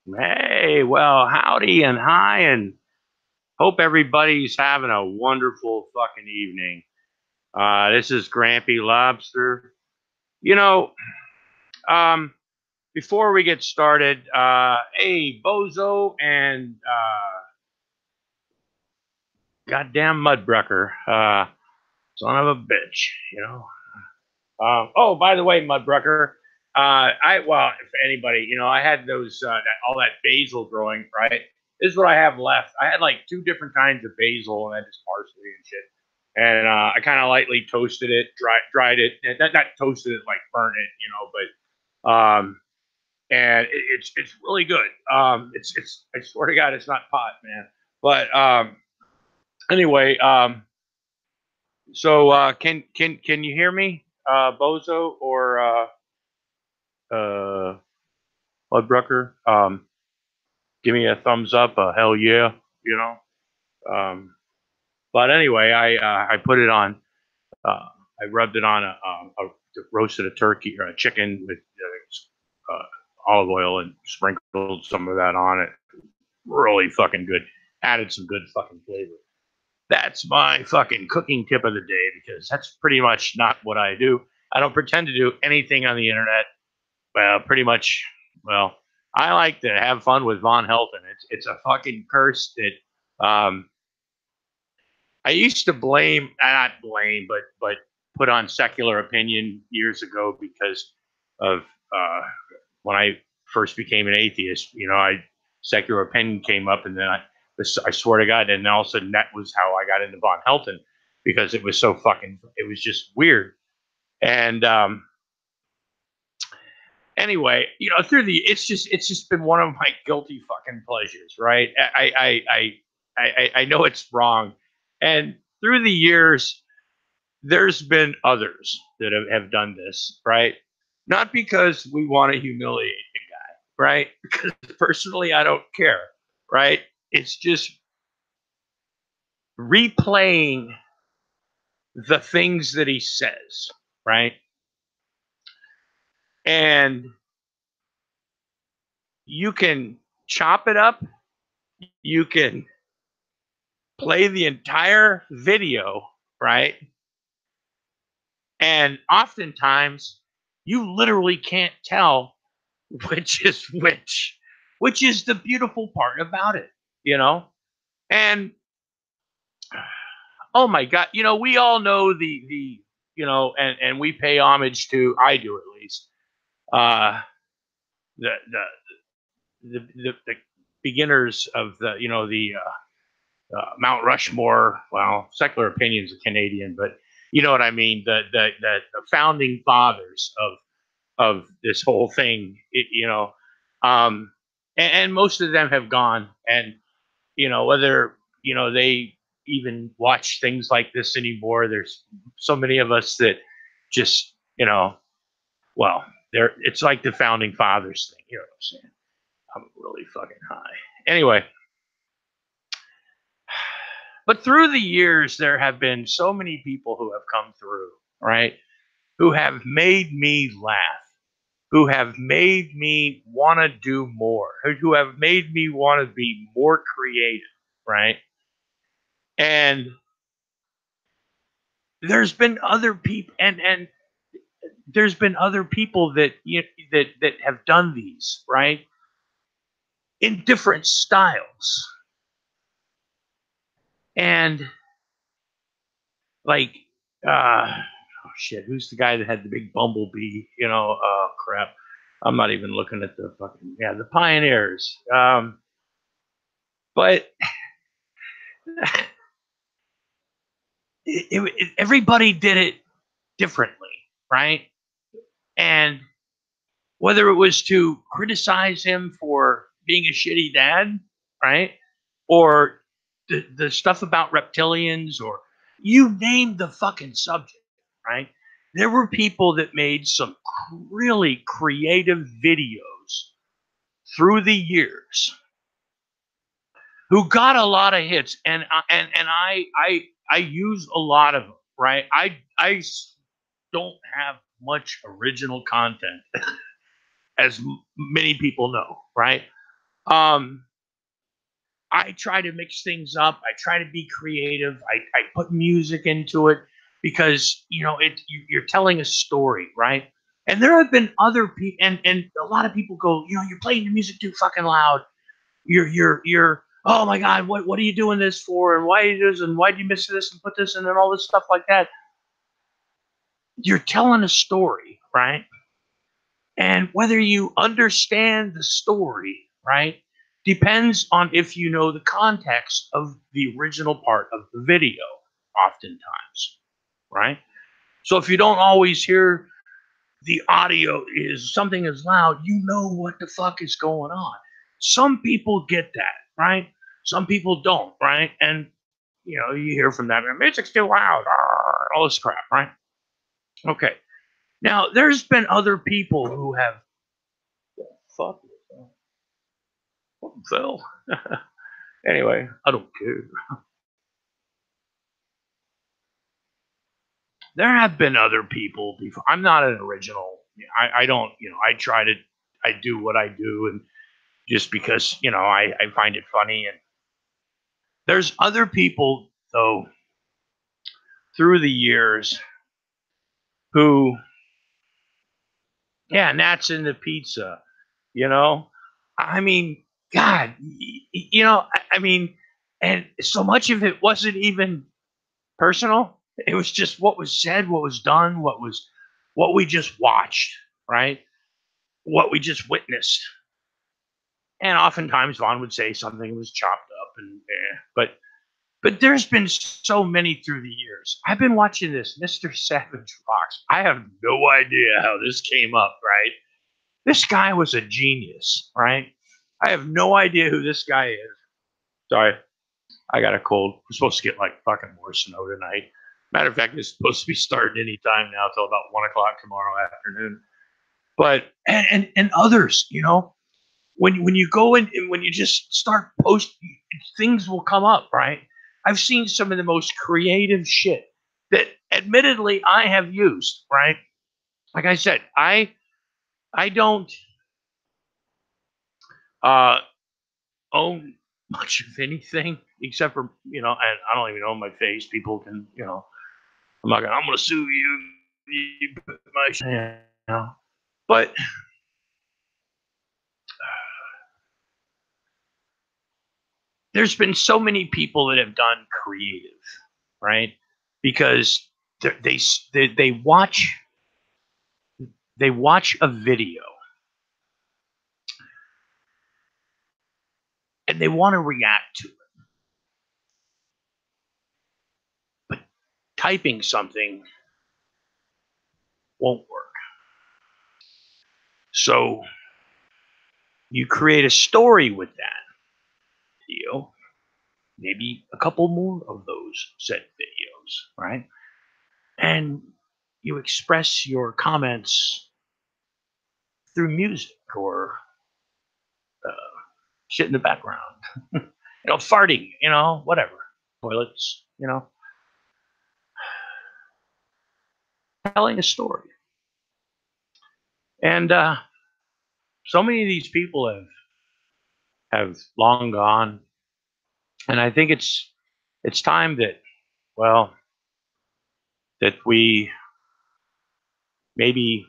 Hey, well, howdy and hi, and hope everybody's having a wonderful fucking evening. This is Grampy Lobster. You know, um, before we get started, hey, Bozo and goddamn Mudbrucker, son of a bitch, oh, by the way, Mudbrucker, if anybody, I had all that basil growing, right? This is what I have left. I had like two different kinds of basil and then just parsley and shit. And I kind of lightly toasted it, dried it, not toasted it, like burnt it, and it's really good. I swear to God, it's not pot, man. But anyway, can you hear me, Bozo or uh, Mudbrucker? Give me a thumbs up, a hell yeah, you know. Um, but anyway, I put it on. I rubbed it on roasted a turkey or a chicken with olive oil and sprinkled some of that on it. Really fucking good. Added some good fucking flavor. That's my fucking cooking tip of the day because that's pretty much not what I do. I don't pretend to do anything on the internet. Well, pretty much. Well, I like to have fun with Von Helton. It's a fucking curse that I used to not blame, but put on secular opinion years ago because of when I first became an atheist. Secular opinion came up, and then I swear to God, and then all of a sudden that was how I got into Von Helton because it was it was just weird. And anyway, it's just been one of my guilty fucking pleasures, right? I know it's wrong, and through the years, there's been others that have done this, right? Not because we want to humiliate the guy, right? Because personally, I don't care, right? It's just replaying the things that he says, right? And you can chop it up, you can play the entire video, right? And oftentimes you literally can't tell which is which is the beautiful part about it, you know? And oh my God, we all know and we pay homage to, I do at least, uh, the, the beginners of Mount Rushmore. Well, secular opinions are Canadian, but you know what I mean. The founding fathers of this whole thing. Um, and most of them have gone, and whether they even watch things like this anymore. There's so many of us that just well, it's like the founding fathers thing. You know what I'm saying? I'm really fucking high. Anyway, but through the years, there have been so many people who have come through, right? Who have made me laugh, who have made me want to do more, who have made me want to be more creative, right? And there's been other people, and there's been other people that have done these, right, in different styles, and like oh shit, who's the guy that had the big bumblebee? Oh crap, I'm not even looking at the fucking, yeah, the Pioneers. But everybody did it differently, right? And whether it was to criticize him for being a shitty dad, right, or the stuff about reptilians, or you name the fucking subject, right? There were people that made some really creative videos through the years who got a lot of hits, and I use a lot of them, right? I don't have much original content, as many people know, right? Um, I try to mix things up. I try to be creative. I put music into it because you're telling a story, right? And there have been other people, and a lot of people go, you're playing the music too fucking loud. You're. Oh my God, what are you doing this for? And why are you doing this? And why do you miss this and put this in and all this stuff like that? You're telling a story, right? And whether you understand the story, right, depends on if you know the context of the original part of the video, oftentimes, right? So if you don't always hear the audio is something is loud, you know what the fuck is going on. Some people get that, right? Some people don't, right? And you hear from them, music's too loud, all this crap, right? Okay. Now, there's been other people who have fuck Phil. Anyway, I don't care. There have been other people before. I'm not an original. I don't, I do what I do, and just because, I find it funny. And there's other people, though, through the years who, yeah, Nats in the pizza, you know? I mean, God, I mean, and so much of it wasn't even personal. It was just what was said, what was done, what we just watched, right? What we just witnessed. And oftentimes Vaughn would say something that was chopped up and but there's been so many through the years. I've been watching this Mr. Savage Rocks. I have no idea how this came up, right? This guy was a genius, right? I have no idea who this guy is. Sorry, I got a cold. We're supposed to get like fucking more snow tonight. Matter of fact, it's supposed to be starting any time now till about 1 o'clock tomorrow afternoon. But and others, when you go in and when you just start posting, things will come up, right? I've seen some of the most creative shit that admittedly I have used, right? Like I said, I don't uh own much of anything except for, and I don't even own my face. People can, I'm gonna sue you. You put my but there's been so many people that have done creative, right? Because they watch a video and they want to react to it, but typing something won't work. So you create a story with that video, maybe a couple more of those said videos, right? And you express your comments through music or uh, shit in the background, farting, whatever, toilets, telling a story. And so many of these people have long gone, and I think it's time that, well, that we maybe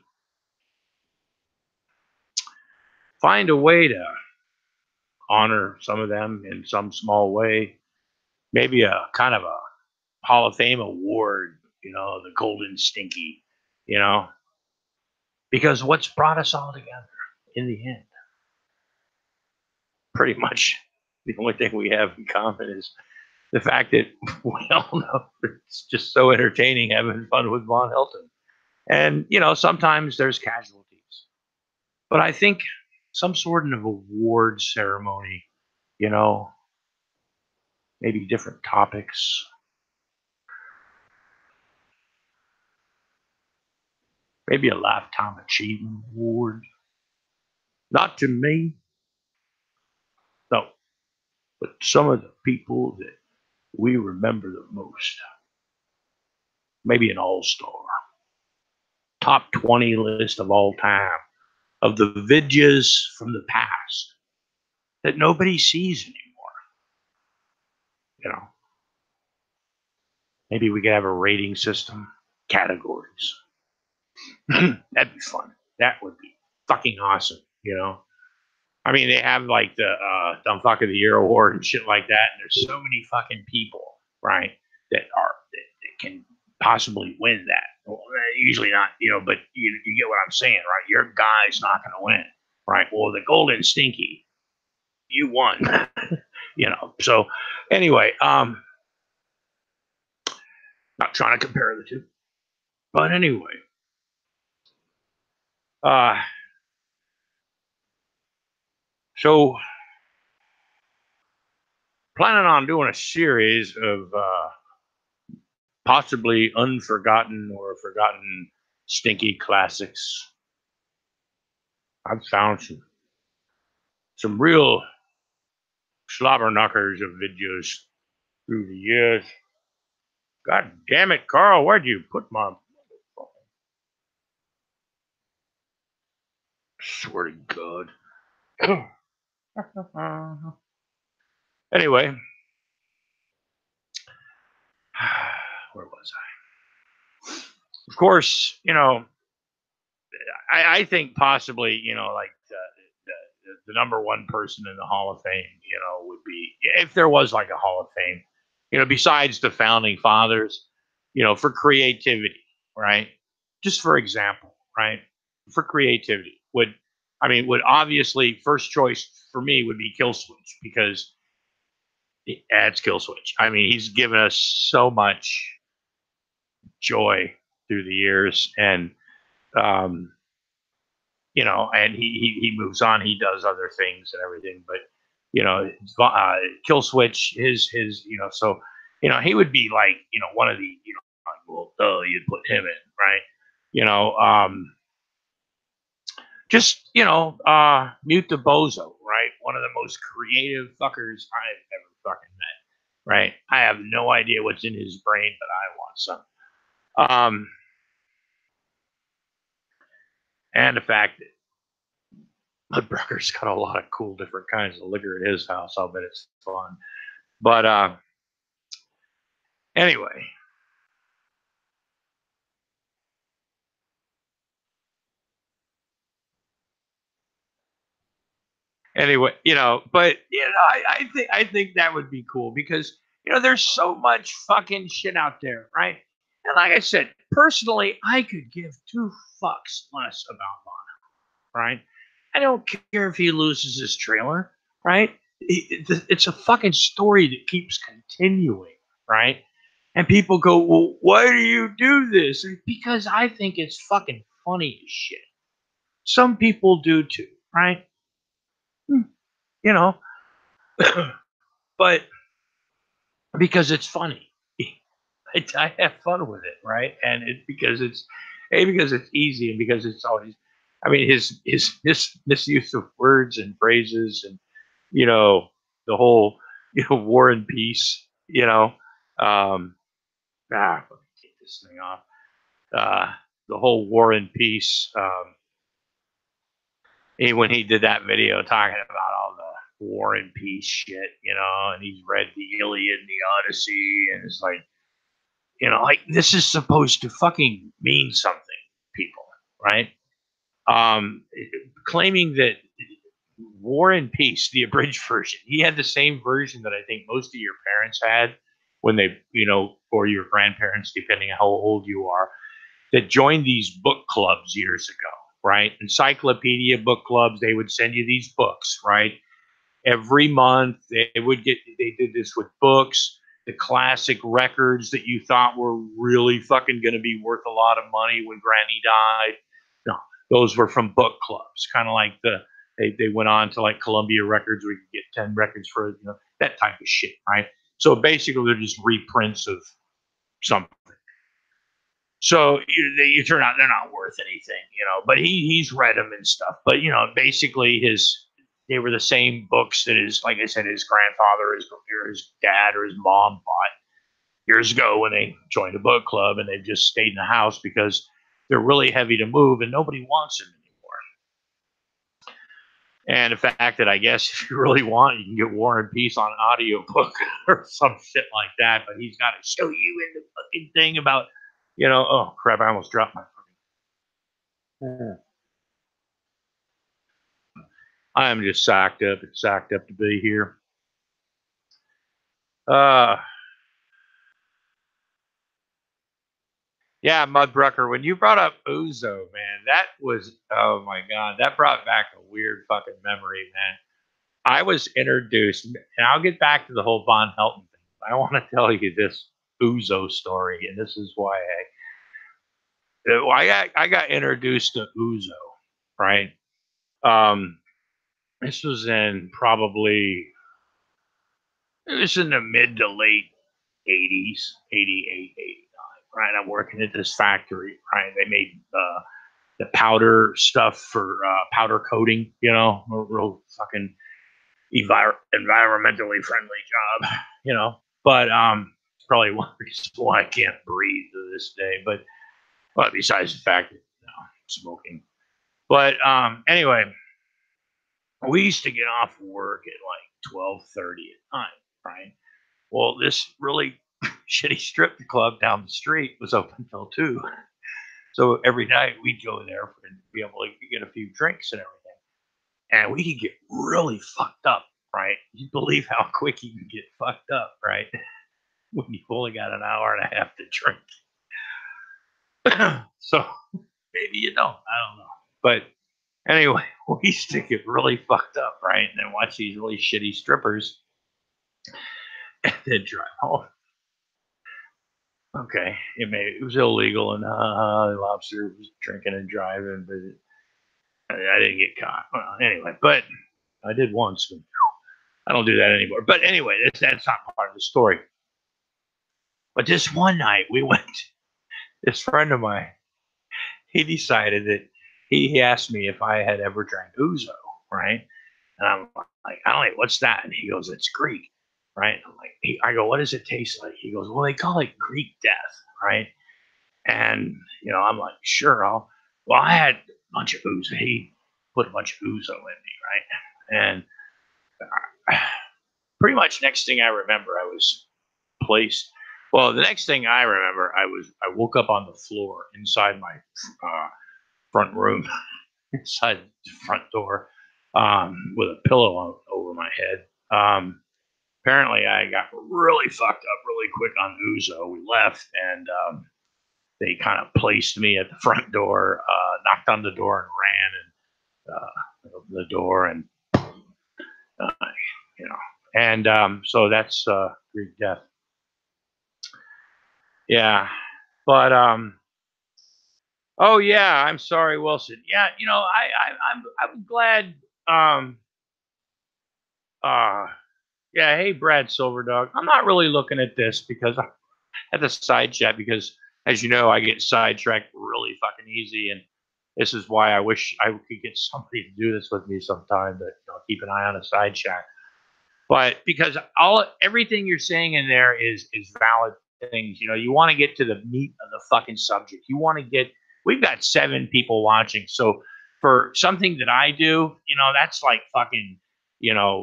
find a way to honor some of them in some small way. Maybe a kind of a Hall of Fame award, the golden stinky, you know, because what's brought us all together in the end, pretty much the only thing we have in common is the fact that we all know it's just so entertaining having fun with Von Hilton. And, sometimes there's casualties. But I think some sort of award ceremony, you know, maybe different topics, maybe a lifetime achievement award. Not to me, no, but some of the people that we remember the most. Maybe an all-star. Top 20 list of all time of the vidges from the past that nobody sees anymore. You know, maybe we could have a rating system, categories. That'd be fun. That would be fucking awesome. You know, I mean, they have like the dumb fuck of the year award and shit like that, and there's so many fucking people, right, that can possibly win that. Well, usually not, you know, but you get what I'm saying, right? Your guy's not going to win, right? Well, the golden stinky, you won, you know. So anyway, not trying to compare the two, but anyway, uh, so planning on doing a series of possibly unforgotten or forgotten stinky classics. I've found some real slobberknockers of videos through the years. God damn it, Carl, where'd you put my... Swear to God. Anyway, where was I? Of course, you know, I think possibly, you know, like the number one person in the Hall of Fame, you know, would be, if there was like a Hall of Fame, you know, besides the founding fathers, you know, for creativity, right? Just for example, right? For creativity would obviously first choice for me would be Kill Switch, because it adds Kill Switch. I mean, he's given us so much joy through the years, and you know, and he moves on. He does other things and everything, but you know, Kill Switch, his you know, so you know, he would be like, you know, one of the, you know, like, well, oh, you'd put him in, right? You know, just you know, Mute the Bozo, right? One of the most creative fuckers I've ever fucking met, right? I have no idea what's in his brain, but I want some. And the fact that Mudbrucker's got a lot of cool different kinds of liquor at his house. I'll bet it's fun. But anyway. Anyway, you know, but you know, I think that would be cool, because you know, there's so much fucking shit out there, right? And like I said, personally, I could give two fucks less about Bono, right? I don't care if he loses his trailer, right? It's a fucking story that keeps continuing, right? And people go, well, why do you do this? Because I think it's fucking funny as shit. Some people do too, right? You know, but because it's funny, I have fun with it, right? And it's because because it's easy, and because it's always, I mean, his misuse of words and phrases, and you know, the whole, you know, war and peace, you know, let me take this thing off. Uh, the whole war and peace. When he did that video talking about all the war and peace shit, you know, and he's read the Iliad and the Odyssey, and it's like, you know, like, this is supposed to fucking mean something, people, right? Claiming that War and Peace, the abridged version, he had the same version that I think most of your parents had when they, you know, or your grandparents, depending on how old you are, that joined these book clubs years ago, right? Encyclopedia book clubs, they would send you these books, right? Every month they did this with books, the classic records that you thought were really fucking going to be worth a lot of money when Granny died. No, those were from book clubs, kind of like they went on to like Columbia Records, where you could get 10 records for, you know, that type of shit, right? So basically they're just reprints of something. So you turn out they're not worth anything, you know. But he's read them and stuff. But you know, basically they were the same books that like I said, his grandfather, his dad, or his mom bought years ago when they joined a book club, and they've just stayed in the house because they're really heavy to move and nobody wants them And the fact that I guess if you really want, you can get War and Peace on audiobook or some shit like that. But he's got to show you in the fucking thing about, oh crap, I almost dropped my phone. I am just sacked up to be here. Yeah, Mudbrucker, when you brought up Uzo, man, that was, oh my God, that brought back a weird fucking memory, man. I was introduced, and I'll get back to the whole Von Helton thing. I want to tell you this Uzo story, and this is why I got introduced to Uzo, right? This was in probably, it was in the mid to late 80s, 88, 89, right? I'm working at this factory, right? They made the powder stuff for powder coating, a real fucking environmentally friendly job, but probably one reason why I can't breathe to this day. But besides the fact that smoking. But anyway, we used to get off work at like 12:30 at night, right? Well, this really shitty strip club down the street was open until 2. So every night we'd go there and be able to get a few drinks and everything. And we could get really fucked up, right? You believe how quick you can get fucked up, right? When you've only got an hour and a half to drink. So maybe you don't. I don't know. But anyway, we used to get really fucked up, right? And then watch these really shitty strippers and then drive home. Okay, it was illegal, and lobster was drinking and driving, but I didn't get caught. Well, anyway, but I did once. I don't do that anymore. But anyway, that's not part of the story. But this one night we went. This friend of mine, he decided that he asked me if I had ever drank Ouzo, right? And I'm like, I don't know, what's that? And he goes, it's Greek, right? I'm like, I go, what does it taste like? He goes, well, they call it Greek death, right? And I'm like, sure, well, I had a bunch of Ouzo. He put a bunch of Ouzo in me, right? And pretty much next thing I remember, I was placed. Well, the next thing I remember, I woke up on the floor inside my front room, inside the front door, with a pillow over my head. Apparently, I got really fucked up really quick on Ouzo. We left, and they kind of placed me at the front door, knocked on the door, and ran and opened the door, and and so that's Greek death. Yeah, but oh yeah, I'm sorry, Wilson. Yeah, I'm glad. Yeah, hey Brad Silverdog. I'm not really looking at this because I had the side chat because, as you know, I get sidetracked really fucking easy, and this is why I wish I could get somebody to do this with me sometime. But keep an eye on a side chat. But because everything you're saying in there is valid things. You want to get to the meat of the fucking subject. You want to get. We've got 7 people watching, so for something that I do, that's like fucking,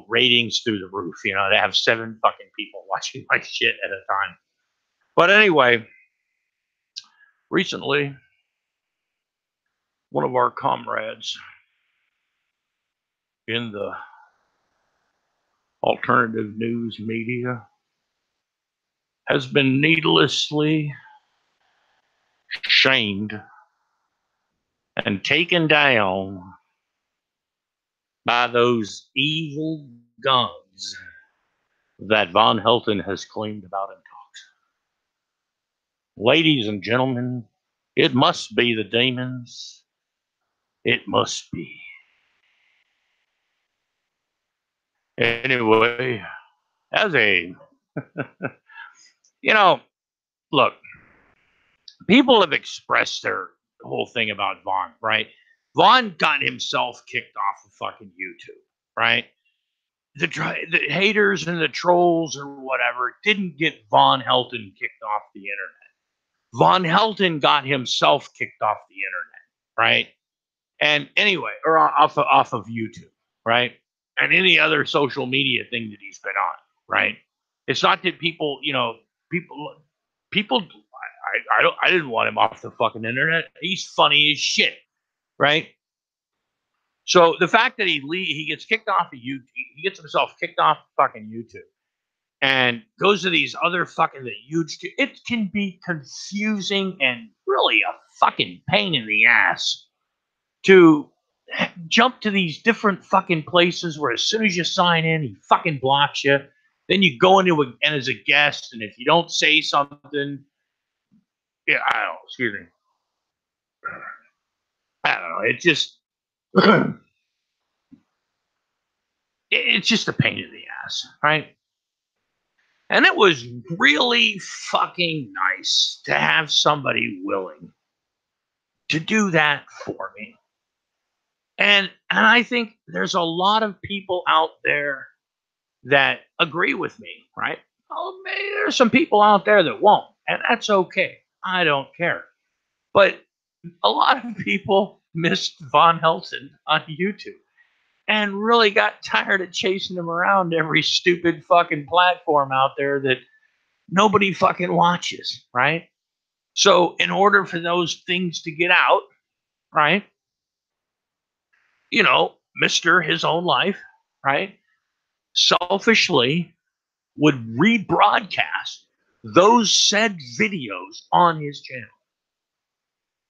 ratings through the roof. To have 7 fucking people watching my shit at a time. But anyway, recently, one of our comrades in the alternative news media has been needlessly shamed and taken down by those evil guns that Von Helton has claimed about in talks. Ladies and gentlemen, it must be the demons. It must be. Anyway, as a, look, people have expressed their whole thing about Vaughn, right? Vaughn got himself kicked off of fucking YouTube, right? The haters and the trolls or whatever didn't get Von Helton kicked off the internet. Von Helton got himself kicked off the internet, right? And anyway, or off of YouTube. right? And any other social media thing that he's been on, right? It's not that people, people. I didn't want him off the fucking internet. He's funny as shit, right? So the fact that he gets kicked off of YouTube, he gets himself kicked off fucking YouTube, and goes to these other fucking huge. It can be confusing and really a fucking pain in the ass to jump to these different fucking places where as soon as you sign in, he fucking blocks you. Then you go into and as a guest, and if you don't say something, yeah, I don't know. Excuse me. I don't know. It just it's just a pain in the ass, right? And it was really fucking nice to have somebody willing to do that for me. And I think there's a lot of people out there that agree with me, right? Oh, maybe there's some people out there that won't, and that's okay. I don't care. But a lot of people missed Von Helton on YouTube and really got tired of chasing him around every stupid fucking platform out there that nobody fucking watches, right? So, in order for those things to get out, right? Mr. His Own Life, right? Selfishly would rebroadcast those said videos on his channel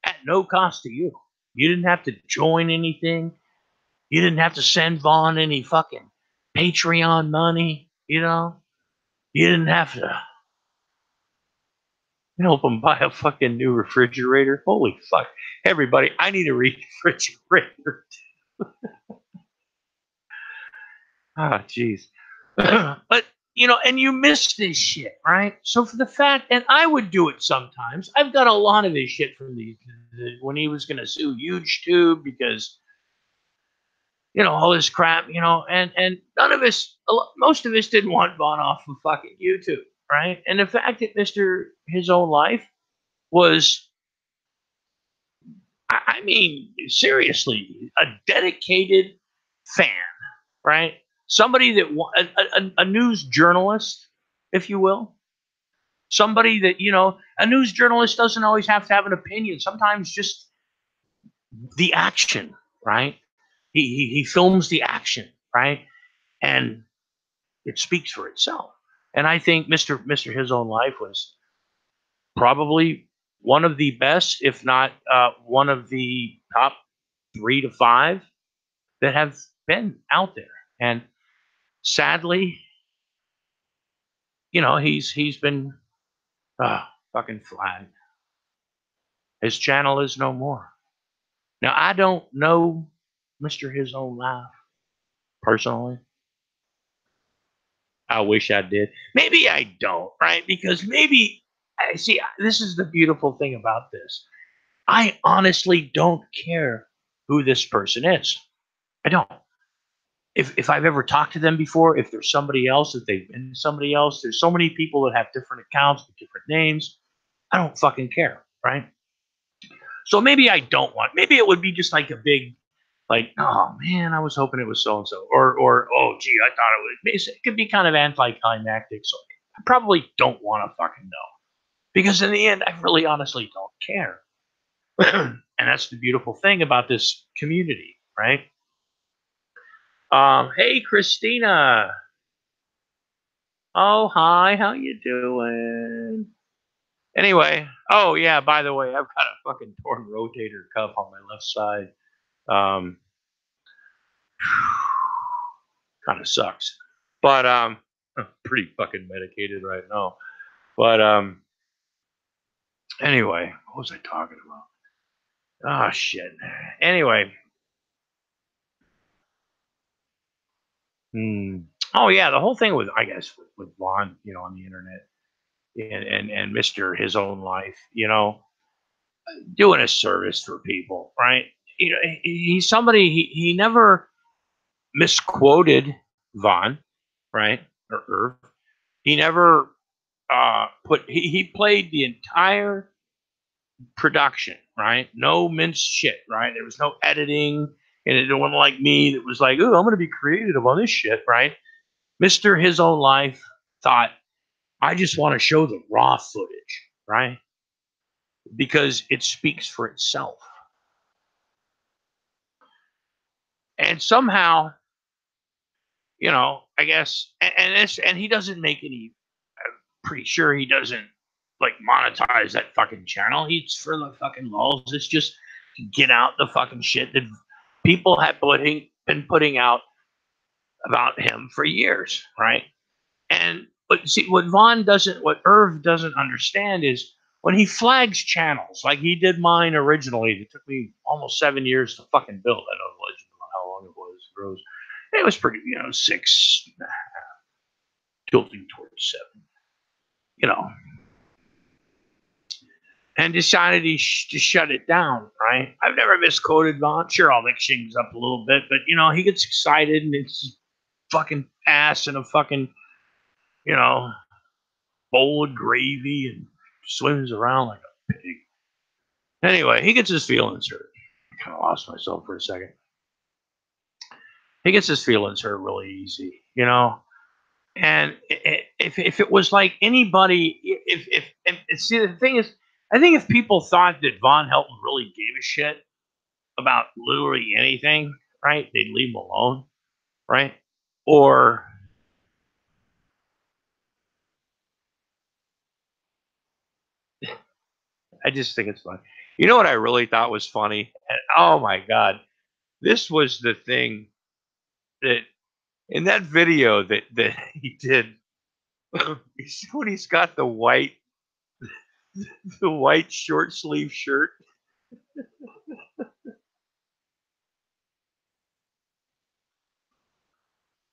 at no cost to you. You didn't have to join anything. You didn't have to send Vaughn any fucking Patreon money, You didn't have to help him buy a fucking new refrigerator. Holy fuck. Everybody, I need a refrigerator. Ah, jeez. But, and you miss this shit, right? So for the fact, and I would do it sometimes. I've got a lot of this shit from when he was going to sue YouTube because, all this crap, and none of us, most of us didn't want Vaughn off of fucking YouTube, right? And the fact that Mr. His Own Life was, I mean, seriously, a dedicated fan, right? Somebody that a news journalist, if you will, somebody that a news journalist doesn't always have to have an opinion. Sometimes just the action, right? He films the action, right, and it speaks for itself. And I think Mr. His Own Life was probably one of the best, if not one of the top 3 to 5 that have been out there. And sadly, he's been fucking flagged. His channel is no more. Now I don't know Mr. His Own Life personally. I wish I did. Maybe I don't, right? Because maybe I see this is the beautiful thing about this. I honestly don't care who this person is. I don't. If I've ever talked to them before, if there's somebody else, if they've been somebody else, there's so many people that have different accounts with different names. I don't fucking care, right? So maybe I don't want. Maybe it would be just like a big, like, oh man, I was hoping it was so and so, or oh gee, I thought it would. It could be kind of anticlimactic. So I probably don't want to fucking know because in the end, I really honestly don't care. And that's the beautiful thing about this community, right? Hey Christina. Oh hi, how you doing? Anyway, oh yeah, by the way, I've got a fucking torn rotator cuff on my left side. Um, kind of sucks, but I'm pretty fucking medicated right now. But anyway, what was I talking about? Oh shit. Anyway, oh yeah, the whole thing with I guess with Vaughn, on the internet and Mr. His Own Life, doing a service for people, right? He's somebody he never misquoted Vaughn, right? Or Irv. He never he played the entire production, right? No minced shit, right? There was no editing. and it one like me that was like, oh, I'm going to be creative on this shit, right? Mr. His Own Life thought, I just want to show the raw footage, right? Because it speaks for itself. And somehow, you know, I guess, and he doesn't make any, I'm pretty sure he doesn't like monetize that fucking channel. He's for the fucking lulz. It's just to get out the fucking shit that people have been putting out about him for years, right? And but see, what Irv doesn't understand is when he flags channels, like he did mine originally. It took me almost 7 years to fucking build. I don't know how long it was. It was pretty, 6, tilting towards 7, you know, and decided to shut it down. Right? I've never misquoted Vaughn. Sure, I'll mix things up a little bit, but he gets excited and it's fucking ass and a fucking, you know, bowl of gravy and swims around like a pig. Anyway, he gets his feelings hurt. I kind of lost myself for a second. He gets his feelings hurt really easy, And if it was like anybody, if see, the thing is, I think if people thought that Von Helton really gave a shit about literally anything, right, they'd leave him alone, right? Or I just think it's fun. You know what I really thought was funny? And, oh my God, this was the thing that in that video that he did. When he's got the white short sleeve shirt.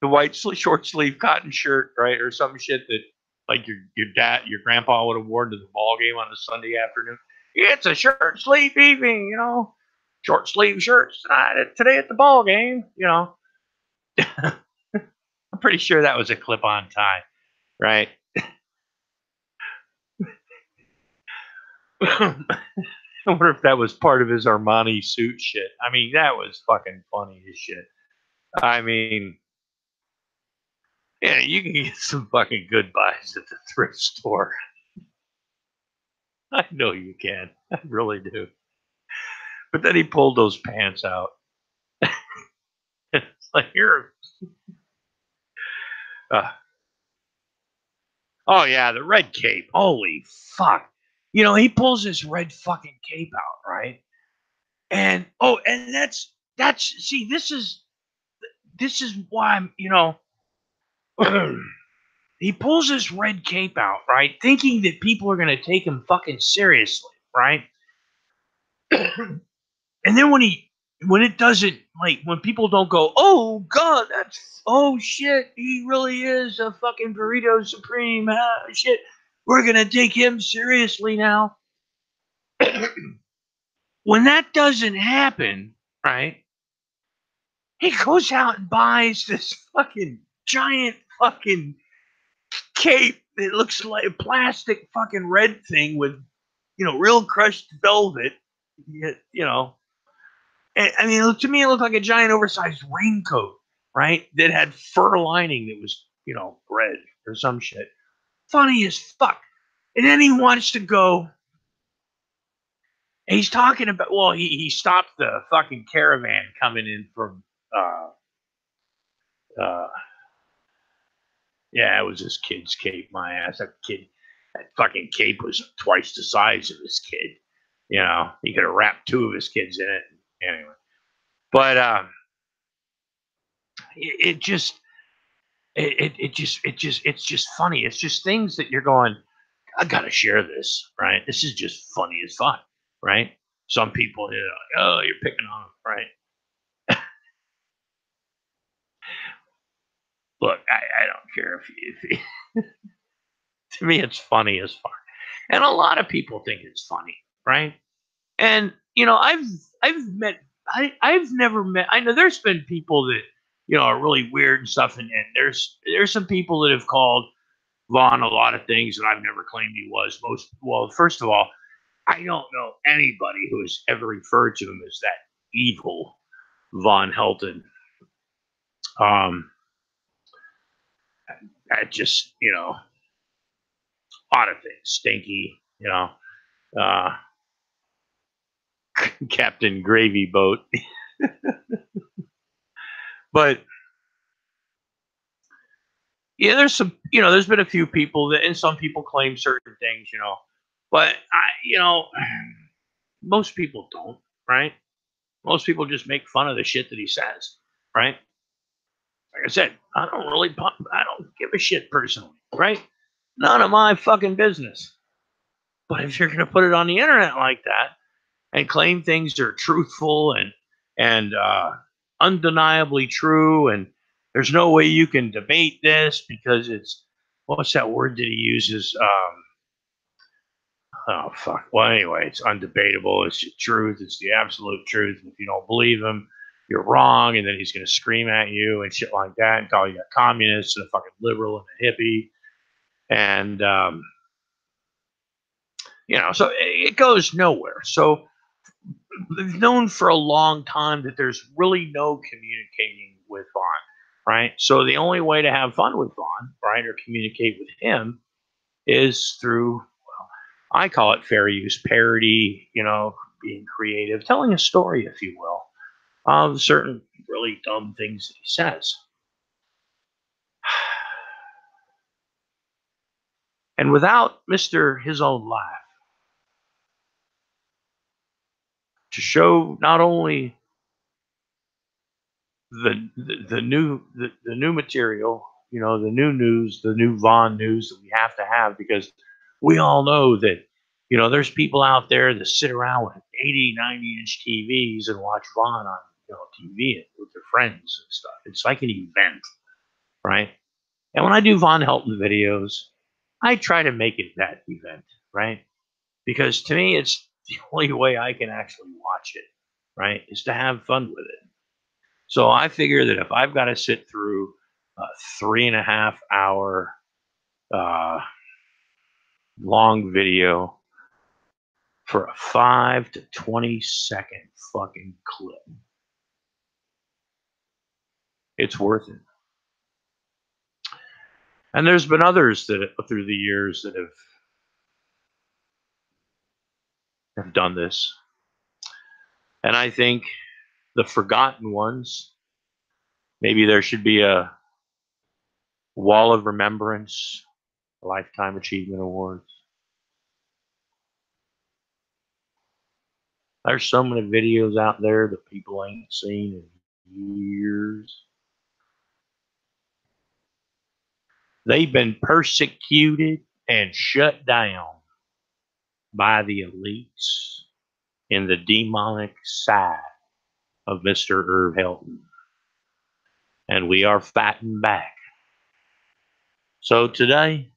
The white short sleeve cotton shirt, right? Or some shit that like your grandpa would have worn to the ball game on a Sunday afternoon. It's a short sleeve evening, short sleeve shirts today at the ball game, I'm pretty sure that was a clip on tie, right? I wonder if that was part of his Armani suit shit. I mean, that was fucking funny as shit. I mean, yeah, you can get some fucking good buys at the thrift store. I know you can. I really do. But then he pulled those pants out. It's like, here. Oh, yeah, the red cape. Holy fuck. He pulls this red fucking cape out, right? And, and see, this is why I'm, he pulls this red cape out, right? Thinking that people are going to take him fucking seriously, right? And then when it doesn't, like, when people don't go, oh God, oh shit, he really is a fucking burrito supreme, shit, we're gonna take him seriously now. When that doesn't happen, right, he goes out and buys this fucking giant fucking cape that looks like a plastic fucking red thing with, real crushed velvet, I mean, to me, it looked like a giant oversized raincoat, right? That had fur lining that was, red or some shit. Funny as fuck. And then he wants to go. And he's talking about, well, he stopped the fucking caravan coming in from, yeah, it was this kid's cape, my ass. That fucking cape was twice the size of this kid. He could have wrapped 2 of his kids in it. Anyway. But, it's just funny. It's just things that you're going, I gotta share this, right? This is just funny as fuck, right? Some people, like, oh, you're picking on them, right? Look, I don't care if to me it's funny as fuck, and a lot of people think it's funny, right? And I've never met. I know there's been people that are really weird and stuff, and there's some people that have called Vaughn a lot of things that I've never claimed he was. First of all, I don't know anybody who has ever referred to him as that evil, Von Helton. I just, a lot of things. Stinky, uh, Captain Gravy Boat. But yeah, there's been a few people that, and some people claim certain things, but most people don't, right? Most people just make fun of the shit that he says, right? Like I said, I don't give a shit personally, right? None of my fucking business. But if you're going to put it on the internet like that and claim things are truthful and undeniably true, and there's no way you can debate this because it's, what's that word that he uses? Oh fuck. Well, anyway, it's undebatable. It's the truth. It's the absolute truth. And if you don't believe him, you're wrong. And then he's going to scream at you and shit like that and call you a communist and a fucking liberal and a hippie. And so it goes nowhere. So we've known for a long time that there's really no communicating with Vaughn, right? So the only way to have fun with Vaughn, right, or communicate with him is through, well, I call it fair use parody, being creative, telling a story, if you will, of certain really dumb things that he says. And without Mr. His Own Life to show not only the new material, the new news, the new Vaughn news that we have to have, because we all know that there's people out there that sit around with 80, 90-inch TVs and watch Vaughn on TV with their friends and stuff. It's like an event, right? And when I do Von Helton videos, I try to make it that event, right? Because to me, it's the only way I can actually watch it, right? Is to have fun with it. So I figure that if I've got to sit through a 3.5 hour uh, long video for a 5 to 20 second fucking clip, it's worth it. And there's been others that through the years that have done this. And I think the forgotten ones, maybe there should be a wall of remembrance, lifetime achievement awards. There's so many videos out there that people ain't seen in years. They've been persecuted and shut down by the elites in the demonic side of Mr. Irv Helton. And we are fighting back. So today,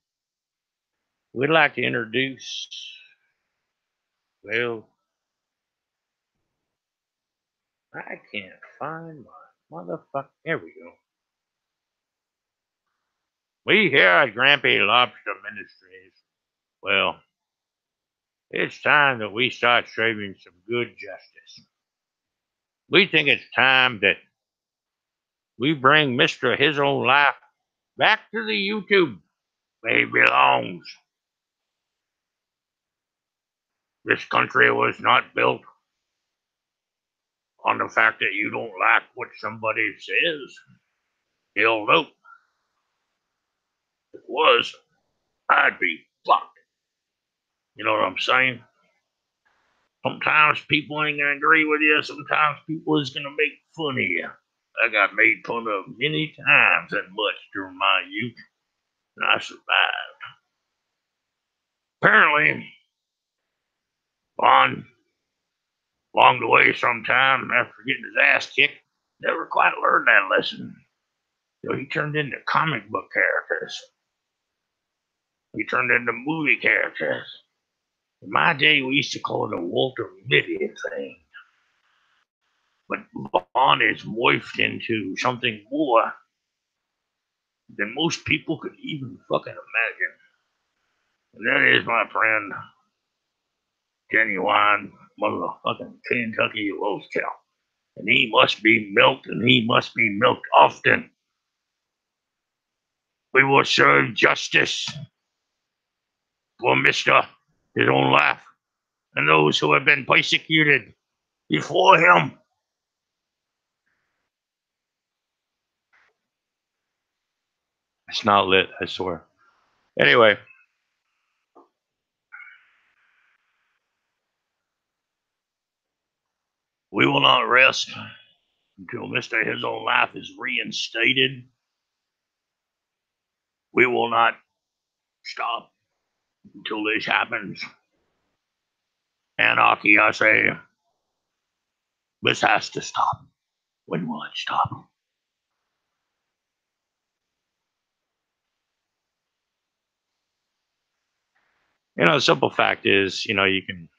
we'd like to introduce, well, I can't find my motherfucker. There we go. We here at Grampy Lobster Ministries, well, it's time that we start serving some good justice. We think it's time that we bring Mr. His Own Life back to the YouTube where he belongs. This country was not built on the fact that you don't like what somebody says. Hell no. If it was, I'd be fucked. You know what I'm saying? Sometimes people ain't gonna agree with you. Sometimes people is gonna make fun of you. I got made fun of many times and much during my youth, and I survived. Apparently, Vaughn, along the way sometime after getting his ass kicked, never quite learned that lesson. So he turned into comic book characters. He turned into movie characters. In my day, we used to call it a Walter Mitty thing. But Vaughn is morphed into something more than most people could even fucking imagine. And that is, my friend, genuine motherfucking Kentucky roast cow. and he must be milked, and he must be milked often. We will serve justice for Mr. Hisownlife and those who have been persecuted before him. It's not lit, I swear. Anyway. We will not rest until Mr. Hisownlife is reinstated. We will not stop until this happens. Anarchy, I say. This has to stop. When will it stop? The simple fact is, you can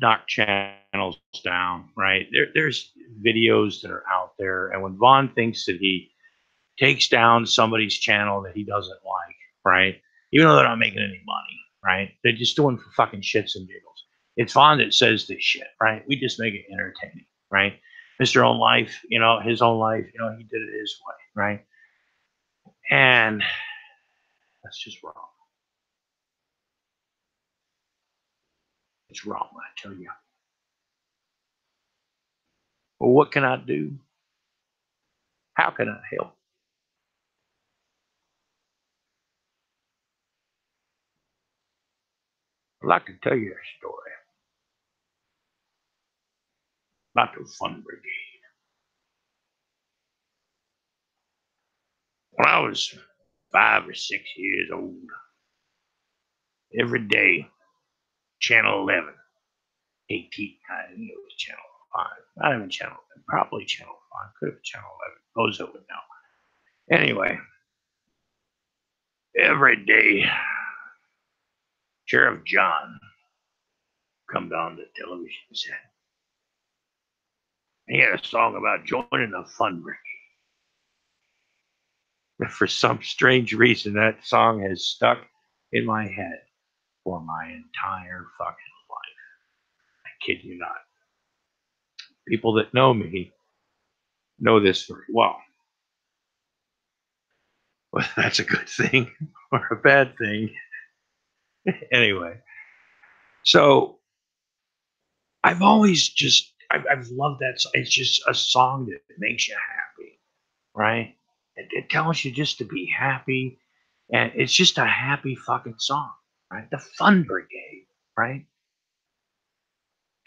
knock channels down, right? There's videos that are out there, and when Vaughn thinks that he takes down somebody's channel that he doesn't like, right? Even though they're not making any money, right? They're just doing for fucking shits and giggles. It's Vaughn that says this shit, right? We just make it entertaining, right? Mr. Own Life, his own life, he did it his way, right? And that's just wrong. It's wrong, I tell you. Well, what can I do? How can I help? I'd like to tell you a story about the Fun Brigade. When I was 5 or 6 years old, every day, Channel 11, 18, I think it was Channel 5, not even Channel 11, probably Channel 5, could have been Channel 11, Bozo would know. Anyway, every day, Sheriff John come down the television set. He had a song about joining the Fun Brigade. For some strange reason, that song has stuck in my head for my entire fucking life. I kid you not. People that know me know this very well. Whether that's a good thing or a bad thing. Anyway, so I've always I've loved that. It's just a song that makes you happy, right? It tells you just to be happy, and it's just a happy fucking song, right? The Fun Brigade, right?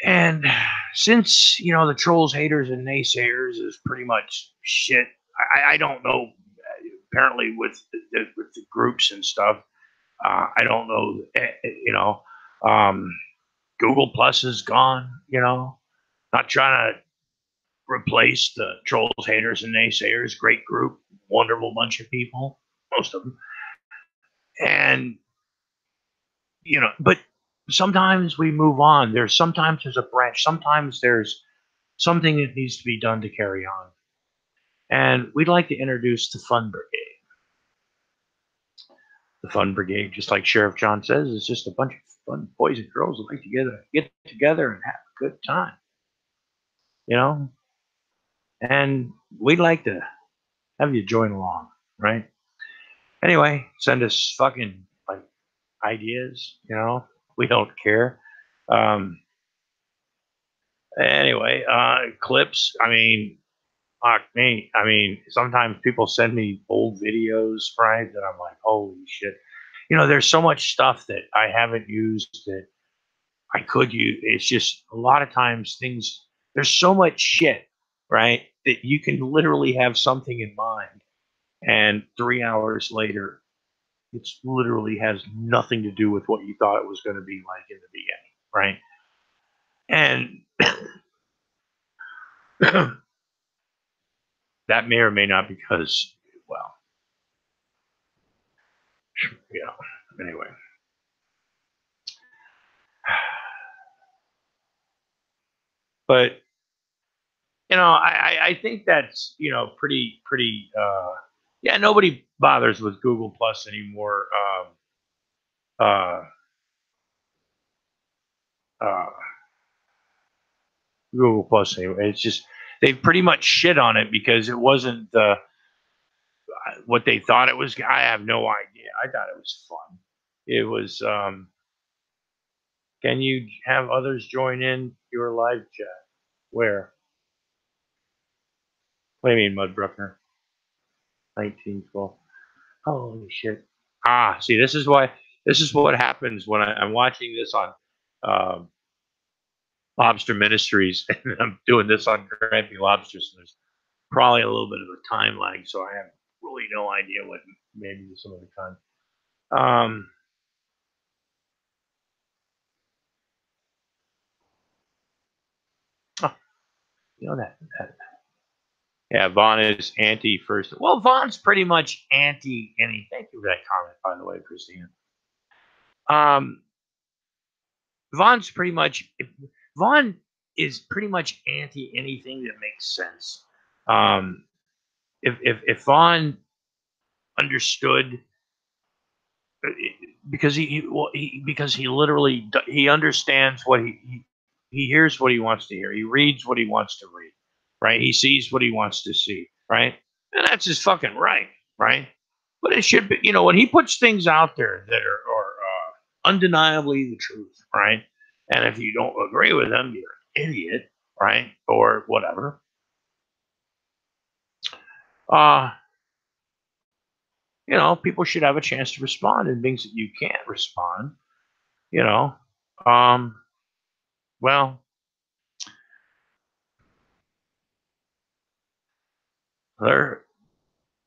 And since the trolls, haters, and naysayers is pretty much shit. I don't know. Apparently, with the groups and stuff, I don't know. Google Plus is gone. Not trying to replace the trolls, haters, and naysayers. Great group, wonderful bunch of people, most of them, and but sometimes we move on. Sometimes there's a branch. Sometimes there's something that needs to be done to carry on. And we'd like to introduce the Fun Brigade. The Fun Brigade, just like Sheriff John says, is just a bunch of fun boys and girls who like to get together and have a good time. And we'd like to have you join along, right? Anyway, send us fucking like ideas, we don't care. Anyway, clips. I mean, fuck me. I mean, sometimes people send me old videos, right? That I'm like, holy shit. There's so much stuff that I haven't used that I could use. It's just a lot of times there's so much shit, right? That you can literally have something in mind. And 3 hours later, it's literally has nothing to do with what you thought it was going to be like in the beginning, right? And that may or may not because, well, anyway. But I think that's pretty. Yeah, nobody bothers with Google Plus anymore. Uh, uh, Google Plus anyway. It's just they pretty much shit on it because it wasn't what they thought it was. I have no idea. I thought it was fun. It was. Can you have others join in your live chat? Where? What do you mean, Mudbrucker? 1912. Holy shit. Ah, see, this is why. This is what happens when I'm watching this on Lobster Ministries, and I'm doing this on Grampy Lobsters. So there's probably a little bit of a time lag, so I have really no idea what maybe some of the time. Oh, you know that. Yeah, Vaughn is anti first. Well, Vaughn's pretty much anti any. Thank you for that comment, by the way, Christina. Um, Vaughn's pretty much Vaughn is pretty much anti anything that makes sense. If Vaughn understood, because because he literally he understands what he hears what he wants to hear. He reads what he wants to read, right? He sees what he wants to see, right? And that's his fucking right, right? But it should be, when he puts things out there that are undeniably the truth, right? And if you don't agree with him, you're an idiot, right? Or whatever. Uh, people should have a chance to respond in things that you can't respond, you know. Well, they're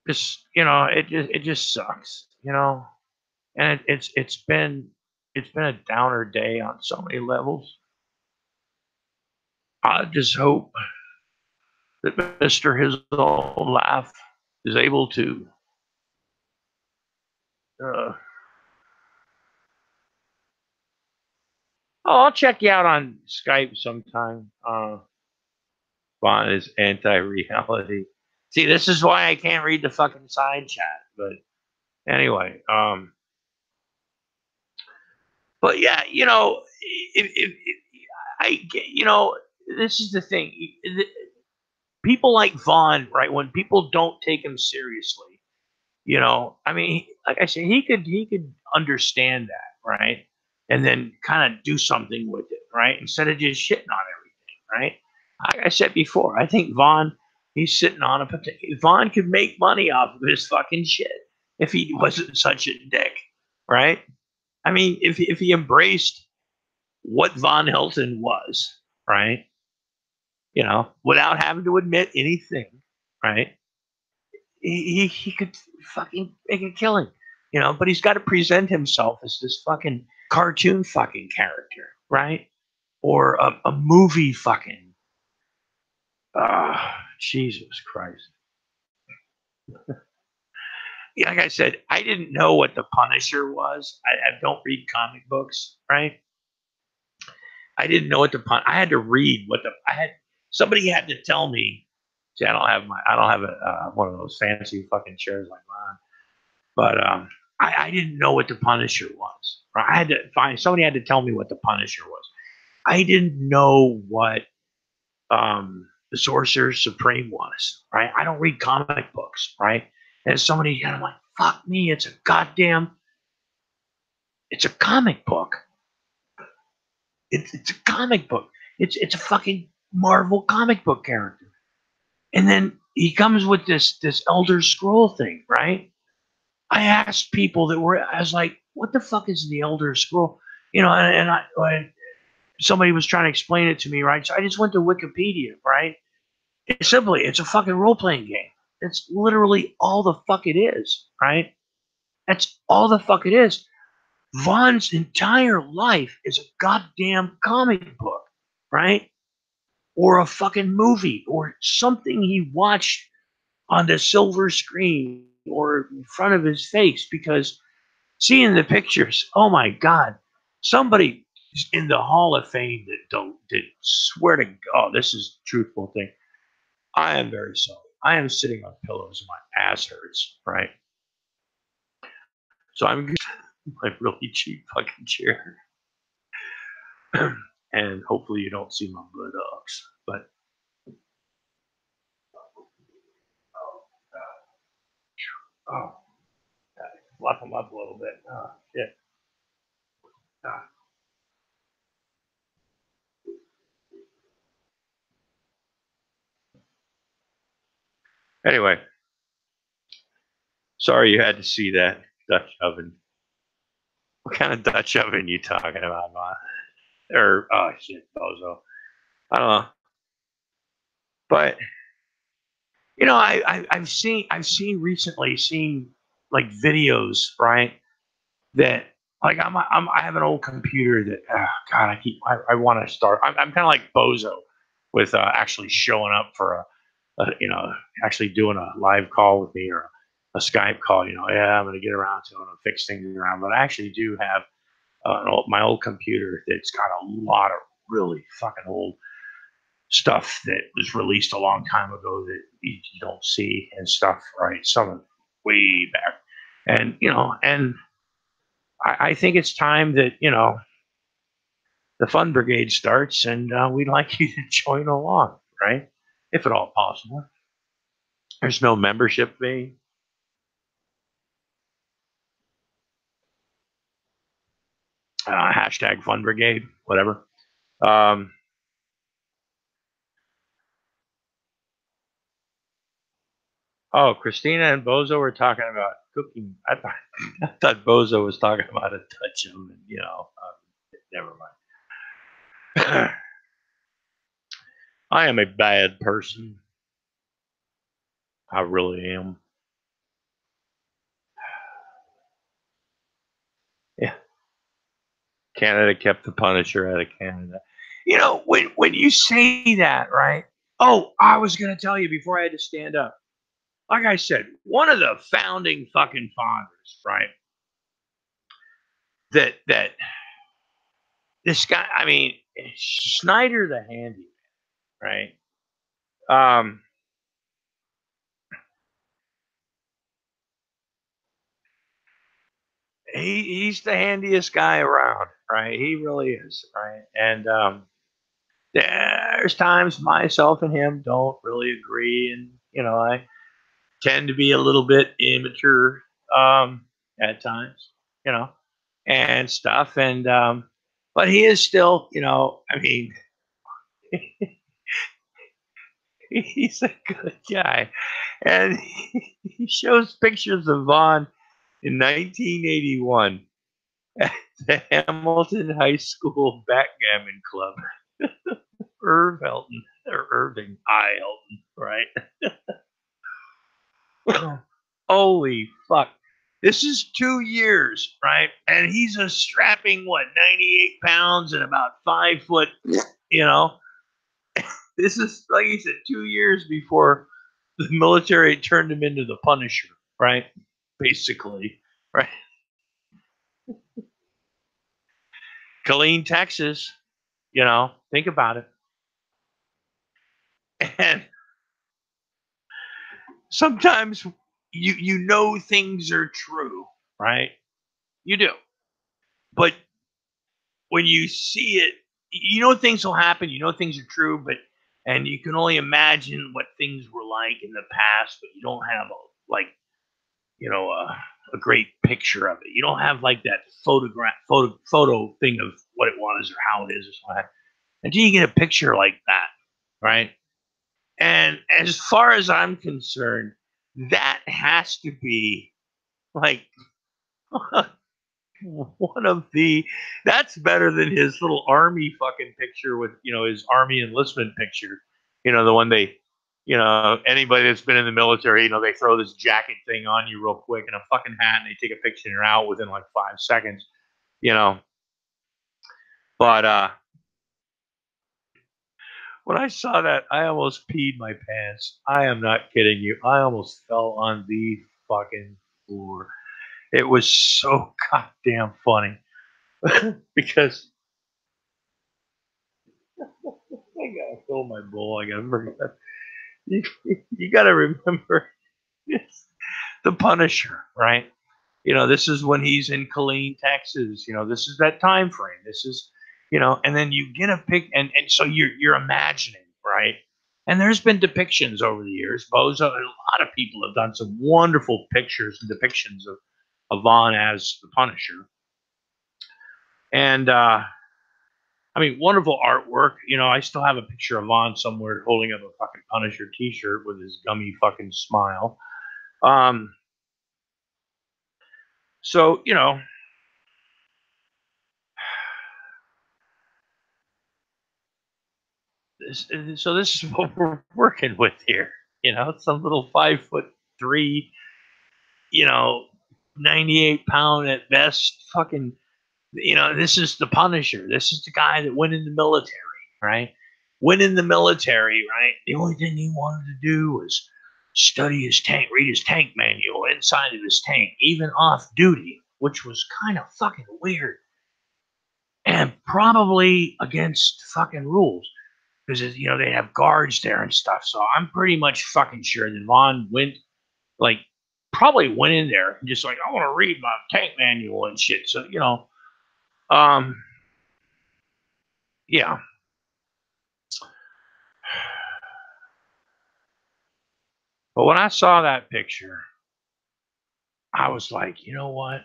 just, it just sucks, and it's been a downer day on so many levels. I just hope that Mr. Hisownlife is able to oh, I'll check you out on Skype sometime. Vaughn is anti-reality. See, this is why I can't read the fucking side chat. But anyway, but yeah, if I get, this is the thing. People like Vaughn, right? When people don't take him seriously, I mean, like I said, he could understand that, right? And then kind of do something with it, right? Instead of just shitting on everything, right? Like I said before, I think Vaughn, he's sitting on a potato. Vaughn could make money off of his fucking shit if he wasn't such a dick, right? I mean, if he embraced what Von Hilton was, right? Without having to admit anything, right? He could fucking make a killing, but he's got to present himself as this fucking cartoon fucking character, right? Or a movie fucking, Jesus Christ. Yeah, like I said, I didn't know what the Punisher was. I don't read comic books, right? I didn't know what I had to read somebody had to tell me. See, I don't have one of those fancy fucking chairs like mine, but I didn't know what the Punisher was. Right? I had to somebody had to tell me what the Punisher was. I didn't know what the Sorcerer Supreme was. Right? I don't read comic books. Right? And somebody, and I'm like, fuck me, it's a comic book. It's a comic book. It's a fucking Marvel comic book character. And then he comes with this Elder Scroll thing, right? I asked people I was like, what the fuck is the Elder Scroll? And somebody was trying to explain it to me, right? So I just went to Wikipedia, right? It's a fucking role playing game. That's literally all the fuck it is, right? That's all the fuck it is. Vaughn's entire life is a goddamn comic book, right? Or a fucking movie or something he watched on the silver screen or in front of his face, because seeing the pictures, oh my God, somebody in the Hall of Fame that swear to God, this is a truthful thing. I am very sorry. I am sitting on pillows and my ass hurts, right? So I'm my really cheap fucking chair. and hopefully you don't see my buttocks. But oh, fluff them up a little bit. Oh, shit. Ah. Anyway, sorry you had to see that Dutch oven. What kind of Dutch oven you talking about, man? Or oh shit, bozo. I don't know, but you know, I've seen recently seen like videos, right? That like I have an old computer that God I want to start. I'm kind of like bozo with actually showing up for you know, actually doing a live call with me or a Skype call. You know, yeah, I'm going to get around to it and fix things around, but I actually do have my old computer that's got a lot of really fucking old stuff that was released a long time ago that you don't see and stuff, right? Some way back, and you know, and I think it's time that you know the Fun Brigade starts, and we'd like you to join along, right? If at all possible. There's no membership fee. Hashtag Fun Brigade, whatever. Um, oh, Christina and Bozo were talking about cooking. I thought Bozo was talking about a touch oven. You know, never mind. I am a bad person. I really am. Yeah, Canada kept the Punisher out of Canada. You know, when you say that, right? Oh, I was gonna tell you before I had to stand up. Like I said, one of the founding fucking fathers, right? That this guy, I mean, Schneider the handy, right? Um, he's the handiest guy around, right? He really is, right? And there's times myself and him don't really agree, and you know, I tend to be a little bit immature at times, you know, and stuff. And but he is still, you know, I mean, he's a good guy, and he shows pictures of Vaughn in 1981 at the Hamilton High School Backgammon Club. Irv Helton or Irving I. Helton, right? Holy fuck. This is 2 years, right? And he's a strapping, what, 98 pounds and about 5 foot, you know? This is, like he said, 2 years before the military turned him into the Punisher, right? Basically, right? Killeen, Texas, you know, think about it. And sometimes you know things are true, right? You do. But when you see it, you know things will happen. You know things are true, but and you can only imagine what things were like in the past, but you don't have like you know a great picture of it. You don't have like that photo thing of what it was or how it is or something. Until you get a picture like that, right? And as far as I'm concerned, that has to be like one of the that's better than his little army fucking picture with you know his army enlistment picture, you know, the one they, you know, anybody that's been in the military, you know, they throw this jacket thing on you real quick and a fucking hat and they take a picture and you're out within like 5 seconds, you know. But when I saw that, I almost peed my pants. I am not kidding you. I almost fell on the fucking floor. It was so goddamn funny because I gotta fill my bowl. I gotta bring that. You gotta remember it's the Punisher, right? You know, this is when he's in Killeen, Texas. You know, this is that time frame. This is, you know, and then you get a pic, and so you're imagining, right? And there's been depictions over the years. Bozo, a lot of people have done some wonderful pictures and depictions of Vaughn as the Punisher. And I mean, wonderful artwork. You know, I still have a picture of Vaughn somewhere holding up a fucking Punisher T-shirt with his gummy fucking smile. So you know, so this is what we're working with here. You know, some little 5'3", you know, 98-pound at best, fucking. You know, this is the Punisher. This is the guy that went in the military, right? Went in the military, right? The only thing he wanted to do was study his tank, read his tank manual inside of his tank, even off duty, which was kind of fucking weird and probably against fucking rules because you know they have guards there and stuff. So I'm pretty much fucking sure that Vaughn went, like, probably went in there and just like, I want to read my tank manual and shit. So you know, yeah. But when I saw that picture, I was like, you know what?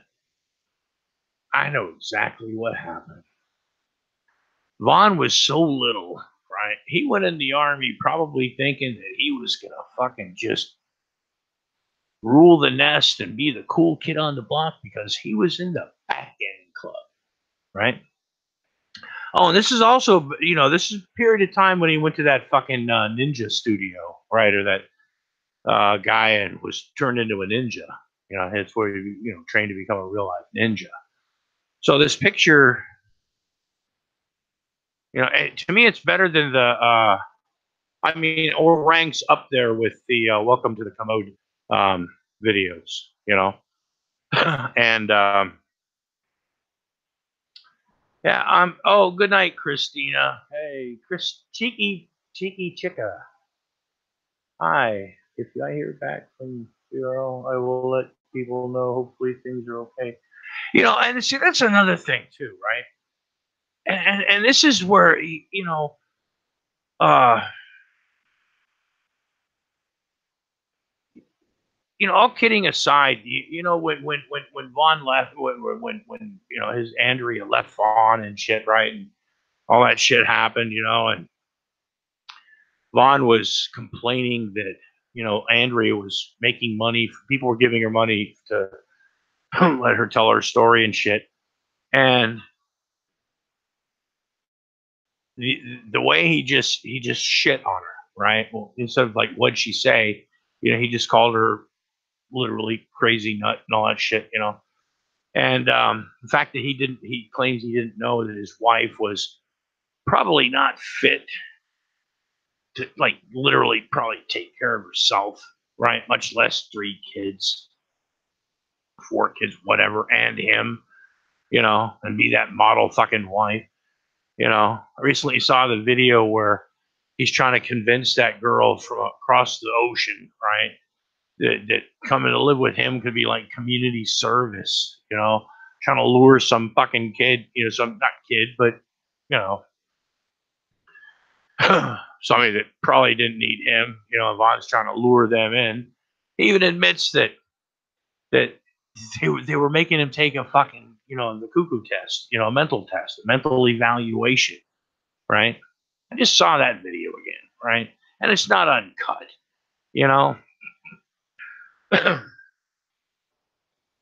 I know exactly what happened. Vaughn was so little, right? He went in the army probably thinking that he was going to fucking just rule the nest and be the cool kid on the block because he was in the back end club, right? Oh, and this is also, you know, this is a period of time when he went to that fucking ninja studio, right? Or that guy and was turned into a ninja. You know, it's where you know, trained to become a real life ninja. So this picture, you know, to me, it's better than the. I mean, or ranks up there with the "Welcome to the Commode" videos. You know, and yeah, I'm. Oh, good night, Christina. Hey, cheeky chica. Hi. If I hear back from Zero, I will let people know. Hopefully, things are okay. You know, and see, that's another thing too, right? And this is where you know, you know, all kidding aside, you know, when Vaughn left, when you know his Andrea left Vaughn and shit, right, and all that shit happened, you know, and Vaughn was complaining that you know Andrea was making money, people were giving her money to let her tell her story and shit, and the way he just shit on her, right? Well, instead of like what'd she say, you know, he just called her literally crazy nut and all that shit, you know. And the fact that he claims he didn't know that his wife was probably not fit to, like, literally probably take care of herself, right? Much less 3 kids, 4 kids, whatever, and him, you know, and be that model fucking wife, you know. I recently saw the video where he's trying to convince that girl from across the ocean, right? That coming to live with him could be like community service, you know, trying to lure some fucking kid, you know, some not kid, but you know, somebody that probably didn't need him. You know, Vaughn's trying to lure them in. He even admits that they were making him take a fucking, you know, the cuckoo test, you know, a mental test, a mental evaluation, right? I just saw that video again, right? And it's not uncut, you know.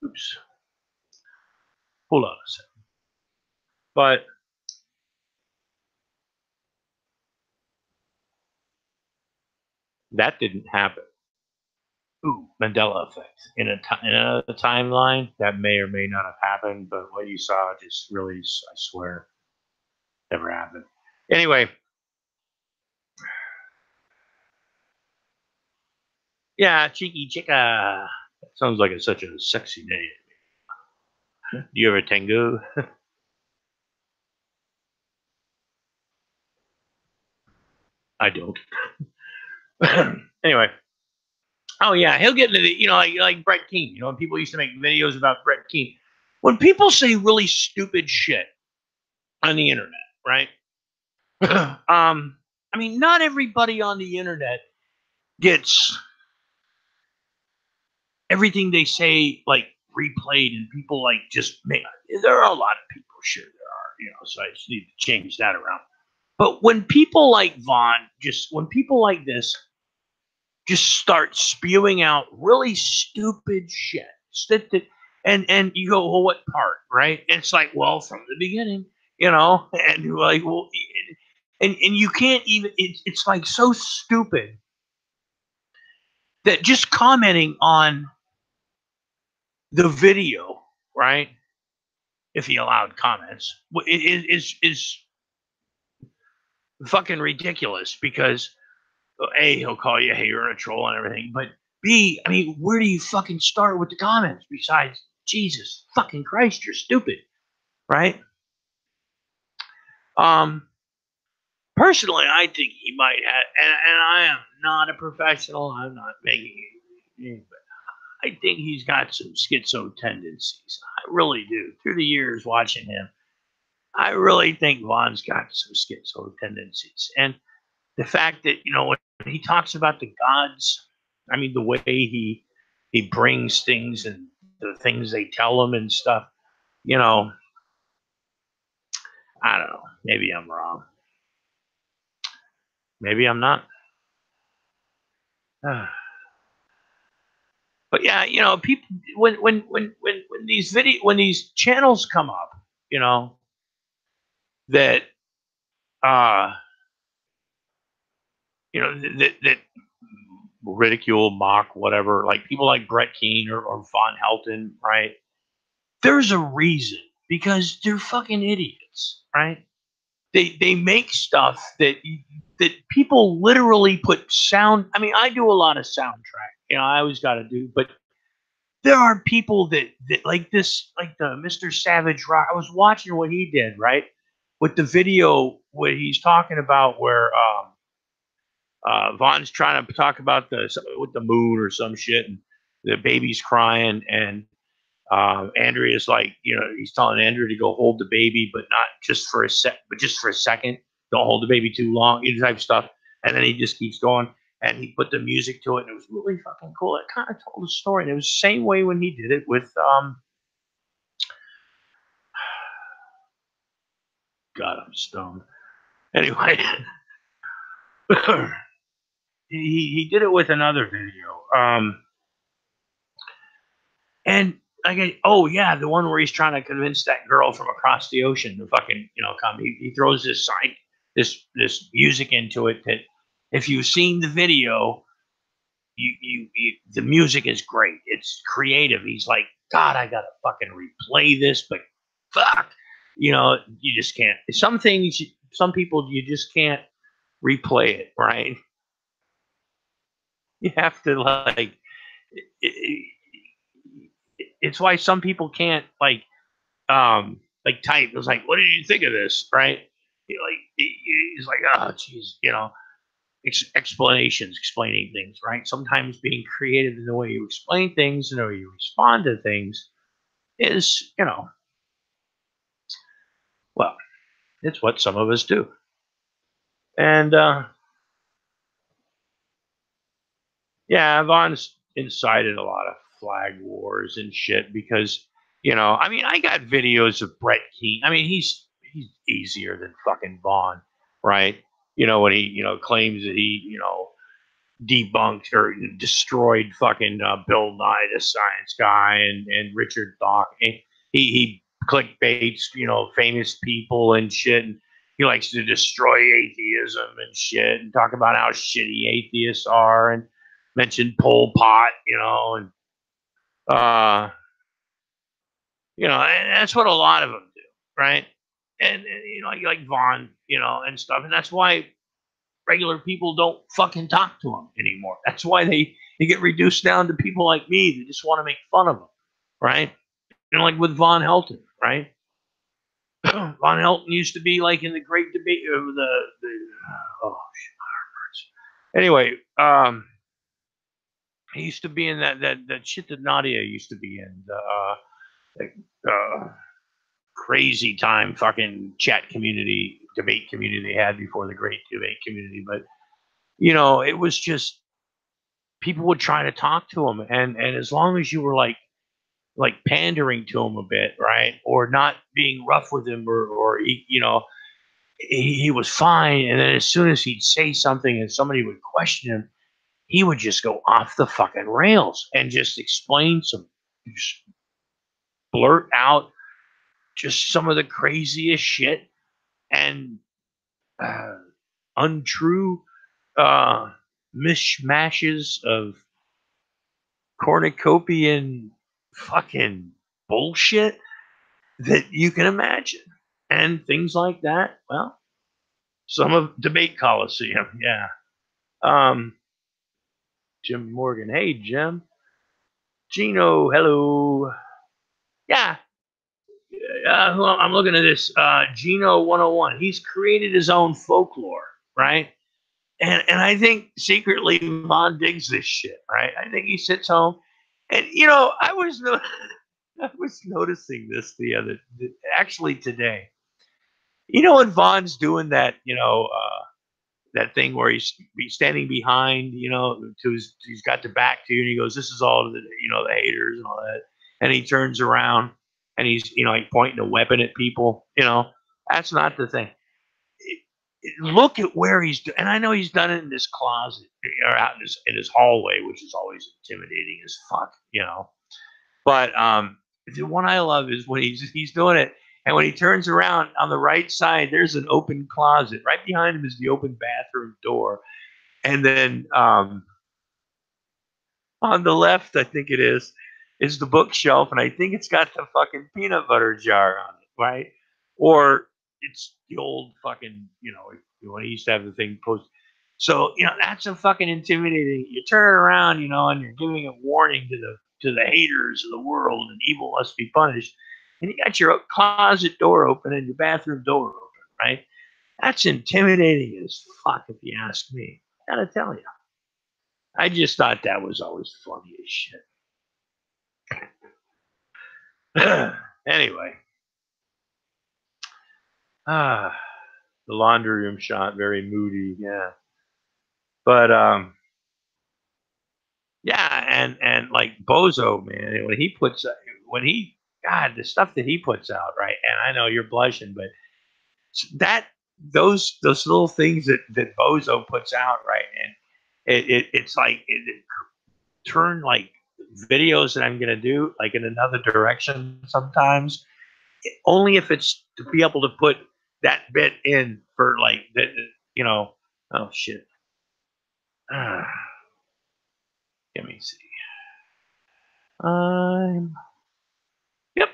Oops. Hold on a second. But that didn't happen. Ooh, Mandela effect. In another timeline, that may or may not have happened, but what you saw just really, I swear, never happened. Anyway, yeah, Cheeky Chica. That sounds like it's such a sexy name. Do you ever tango? I don't. Anyway. Oh yeah, he'll get into the, you know, like Brett Keane. You know, when people used to make videos about Brett Keane. When people say really stupid shit on the internet, right? I mean, not everybody on the internet gets everything they say like replayed, and people like just make. There are a lot of people, sure there are, so I just need to change that around. But when people like Vaughn, when people like this just start spewing out really stupid shit, and you go, well, what part, right? And it's like, well, from the beginning, and you're like, well, and you can't even. It's like so stupid that just commenting on the video, right? If he allowed comments, is fucking ridiculous because A, he'll call you a hater and a troll and everything, but B, I mean, where do you fucking start with the comments besides Jesus fucking Christ, you're stupid, right? Personally, I think he might have, and I am not a professional. I'm not making it, but I think he's got some schizo tendencies. I really do. Through the years watching him, I really think Vaughn's got some schizo tendencies, and the fact that when he talks about the gods, I mean the way he brings things and the things they tell him and stuff. I don't know. Maybe I'm wrong. Maybe I'm not. But yeah, people when these channels come up, that uh that ridicule, mock, whatever, like people like Brett Keane or Von Helton, right? There's a reason because they're fucking idiots, right? They make stuff that people literally put sound. I mean, I do a lot of soundtrack, I always got to do, but there are people that like this, like the Mr. Savage Rock. I was watching what he did, right, with the video where he's talking about where Vaughn's trying to talk about with the moon or some shit, and the baby's crying, and Andrea's like, he's telling Andrea to go hold the baby, but not just for but just for a second. Don't hold the baby too long, type of stuff. And then he just keeps going, and he put the music to it, and it was really fucking cool. It kind of told a story, and it was the same way when he did it with God, I'm stoned. Anyway, he did it with another video. And oh yeah, the one where he's trying to convince that girl from across the ocean to fucking come. He throws this music into it that if you've seen the video, you the music is great. It's creative. He's like, God, I gotta fucking replay this, but fuck, you just can't. Some things, some people, you just can't replay it, right? You have to it, it's why some people can't like type. It was like, what did you think of this? Right? He's like, oh, geez, explanations, explaining things, right? Sometimes being creative in the way you explain things and the way you respond to things is, well, it's what some of us do. And yeah, Vaughn's incited a lot of flag wars and shit because, I mean, I got videos of Brett Keane. I mean, he's easier than fucking Vaughn, right? When he, claims that he, debunked or destroyed fucking Bill Nye, the science guy, and Richard Dawkins. He clickbaits, famous people and shit. And he likes to destroy atheism and shit and talk about how shitty atheists are and mention Pol Pot, and uh, and that's what a lot of them do, right? And like Vaughn, and stuff, and that's why regular people don't fucking talk to him anymore. That's why they get reduced down to people like me that just want to make fun of him, right? Like with Von Helton, right? Von Helton used to be like in the great debate of the oh shit. Anyway, he used to be in that shit that Nadia used to be in. crazy time fucking chat community, debate community they had before the great debate community. But, you know, it was just people would try to talk to him. And as long as you were like pandering to him a bit, right? Or not being rough with him or you know, he was fine. And then as soon as he'd say something and somebody would question him, he would just go off the fucking rails and just explain just blurt out just some of the craziest shit and uh, untrue uh, mishmashes of cornucopian fucking bullshit that you can imagine. And things like that. Well, some of Debate Coliseum, yeah. Um, Jim Morgan. Hey, Jim. Gino, hello. Yeah. I'm looking at this. Gino 101. He's created his own folklore, right? And I think secretly Vaughn digs this shit, right? I think he sits home, and you know, I was noticing this actually today. You know, when Vaughn's doing that, you know, that thing where he's standing behind, you know, he's got the back to you, and he goes, "This is all the, you know, the haters and all that," and he turns around and he's, you know, like pointing a weapon at people. You know, that's not the thing. Look at where and I know he's done it in his closet or out in his hallway, which is always intimidating as fuck, you know. But the one I love is when he's doing it, and when he turns around on the right side, there's an open closet. Right behind him is the open bathroom door, and then on the left, I think it is the bookshelf, and I think it's got the fucking peanut butter jar on it, right? Or it's the old fucking, you know, when he used to have the thing posted. So, you know, that's a fucking intimidating. You turn it around, you know, and you're giving a warning to the haters of the world, and evil must be punished. And you got your closet door open and your bathroom door open, right? That's intimidating as fuck, if you ask me. I gotta tell you. I just thought that was always funny as shit. Anyway, the laundry room shot, very moody, yeah. But yeah, and like Bozo, man, when he God, the stuff that he puts out, right? And I know you're blushing, but that those little things that Bozo puts out, right? And it's like it turned like videos that I'm gonna do like in another direction sometimes, only if it's to be able to put that bit in for like that, you know. Oh shit. Let me see. I'm Yep.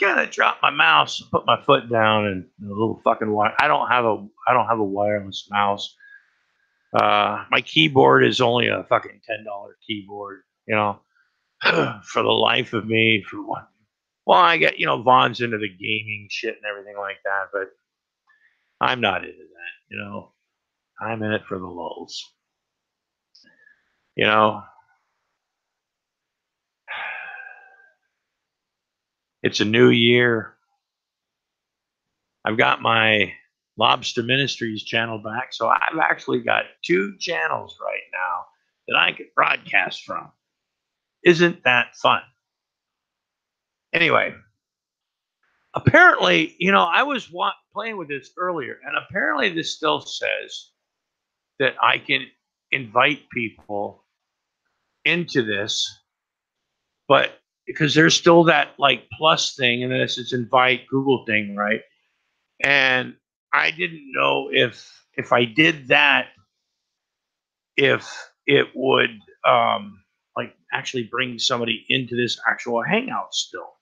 Gotta drop my mouse, put my foot down, and the little fucking wire. I don't have a wireless mouse. My keyboard is only a fucking $10 keyboard. You know, for the life of me, for one. Well, I get, you know, Vaughn's into the gaming shit and everything like that, but I'm not into that. You know, I'm in it for the lulz. You know, it's a new year. I've got my Lobster Ministries channel back, so I've actually got 2 channels right now that I could broadcast from. Isn't that fun? Anyway, apparently, you know, I was playing with this earlier, and apparently this still says that I can invite people into this, but because there's still that like plus thing, and then it says invite Google thing, right? And I didn't know if I did that, if it would like actually bring somebody into this actual hangout still.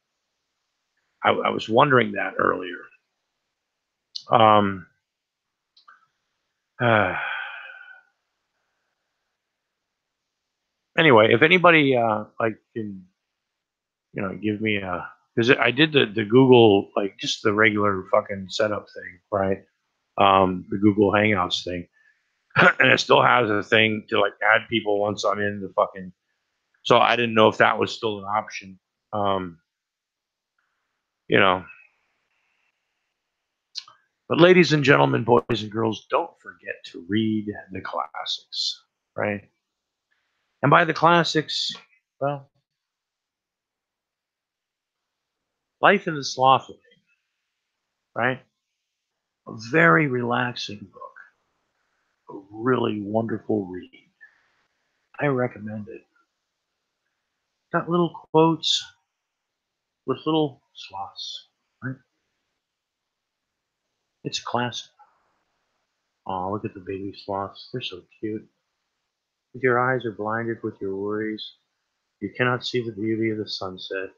I was wondering that earlier. Um, uh, anyway, if anybody like can, you know, give me a, because I did the Google, like just the regular fucking setup thing, right? The Google Hangouts thing, and it still has a thing to like add people once I'm in the fucking. So I didn't know if that was still an option. You know, But ladies and gentlemen, boys and girls, don't forget to read the classics, right? And by the classics, well, Life in the Sloth, right? A very relaxing book, a really wonderful read. I recommend it. Got little quotes with little sloths, right? It's a classic. Oh, look at the baby sloths. They're so cute. If your eyes are blinded with your worries, you cannot see the beauty of the sunset.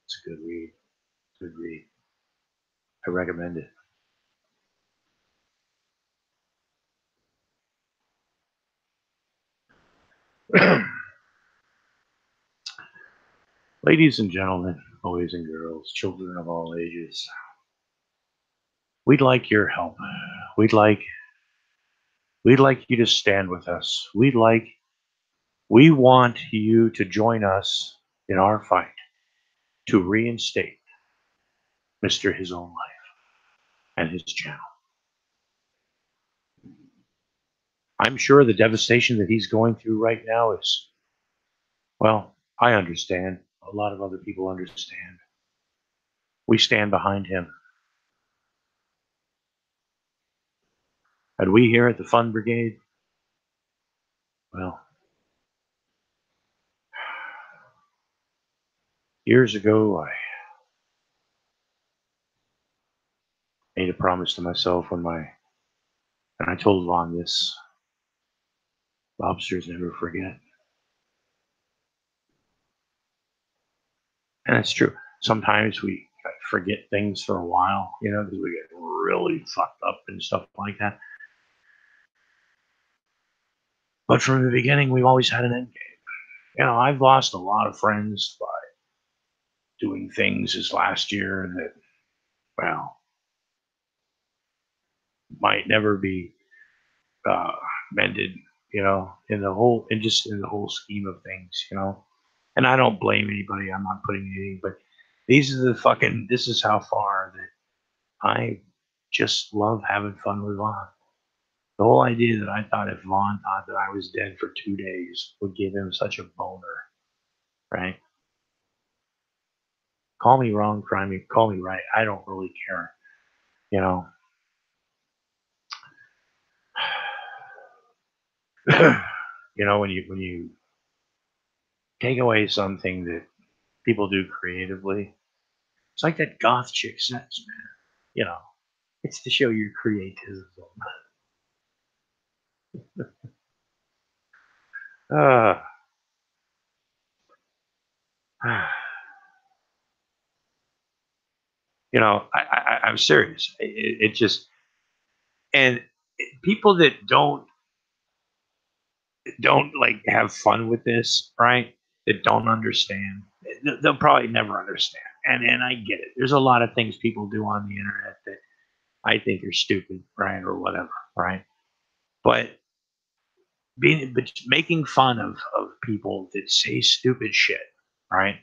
It's a good read. Good read. I recommend it. Ladies and gentlemen, boys and girls, children of all ages, we'd like your help. We'd like we'd like you to stand with us. We want you to join us in our fight to reinstate Mr. His Own Life and his channel. I'm sure the devastation that he's going through right now is, well, I understand. A lot of other people understand. We stand behind him. And we here at the Fun Brigade, well, years ago, I made a promise to myself and I told Vaughn this: lobsters never forget. And it's true. Sometimes we forget things for a while, because we get really fucked up and stuff like that. But from the beginning, we've always had an end game. I've lost a lot of friends by doing things this last year that, well, might never be uh, mended, in the whole scheme of things. And I don't blame anybody. I'm not putting anything, but this is how far that I just love having fun with Vaughn. The whole idea that I thought if Vaughn thought that I was dead for 2 days would give him such a boner, right? Call me wrong, call me right. I don't really care, you know. When you take away something that people do creatively, it's like that goth chick says, man. It's to show your creatism. Uh, I'm serious. It just and people that don't like have fun with this, right? That don't understand, they'll probably never understand. And I get it. There's a lot of things people do on the internet that I think are stupid, right, or whatever, right? But making fun of people that say stupid shit, right?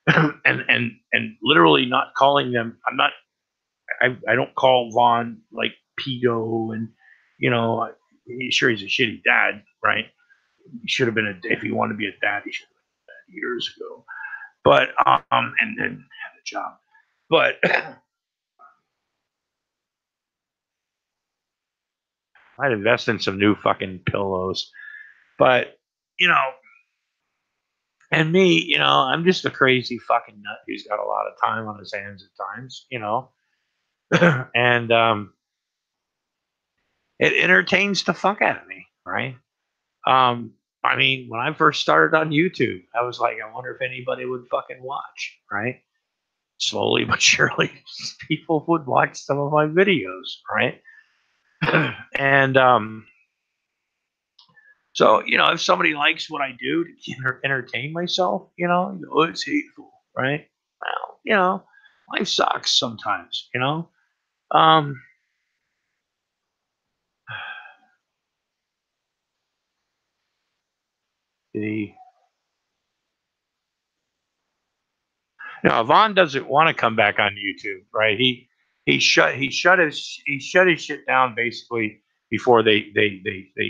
and literally not calling them. I don't call Vaughn like pedo, and you know sure he's a shitty dad, right? He should have been if he wanted to be a dad, he should have been a dad years ago. But and then had a job. But I'd invest in some new fucking pillows. But you know, and me, I'm just a crazy fucking nut who's got a lot of time on his hands at times. And it entertains the fuck out of me, right? I mean, when I first started on YouTube, I was like, I wonder if anybody would fucking watch, right? Slowly but surely, people would watch some of my videos, right? And so if somebody likes what I do to entertain myself, oh, it's hateful, right? Well, life sucks sometimes. Um, the Now Vaughn doesn't want to come back on YouTube, right? He shut his shit down basically before they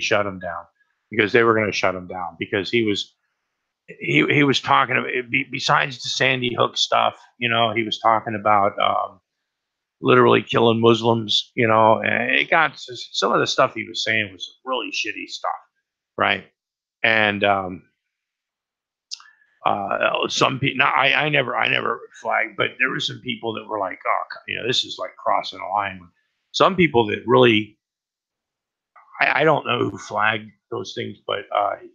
shut him down, because they were going to shut him down because he was talking about, besides the Sandy Hook stuff, he was talking about literally killing Muslims, and it got, some of the stuff he was saying was really shitty stuff, right? And some people, I never flagged, but there were some people that were like, oh, this is like crossing a line. Some people that really, I don't know who flagged those things, but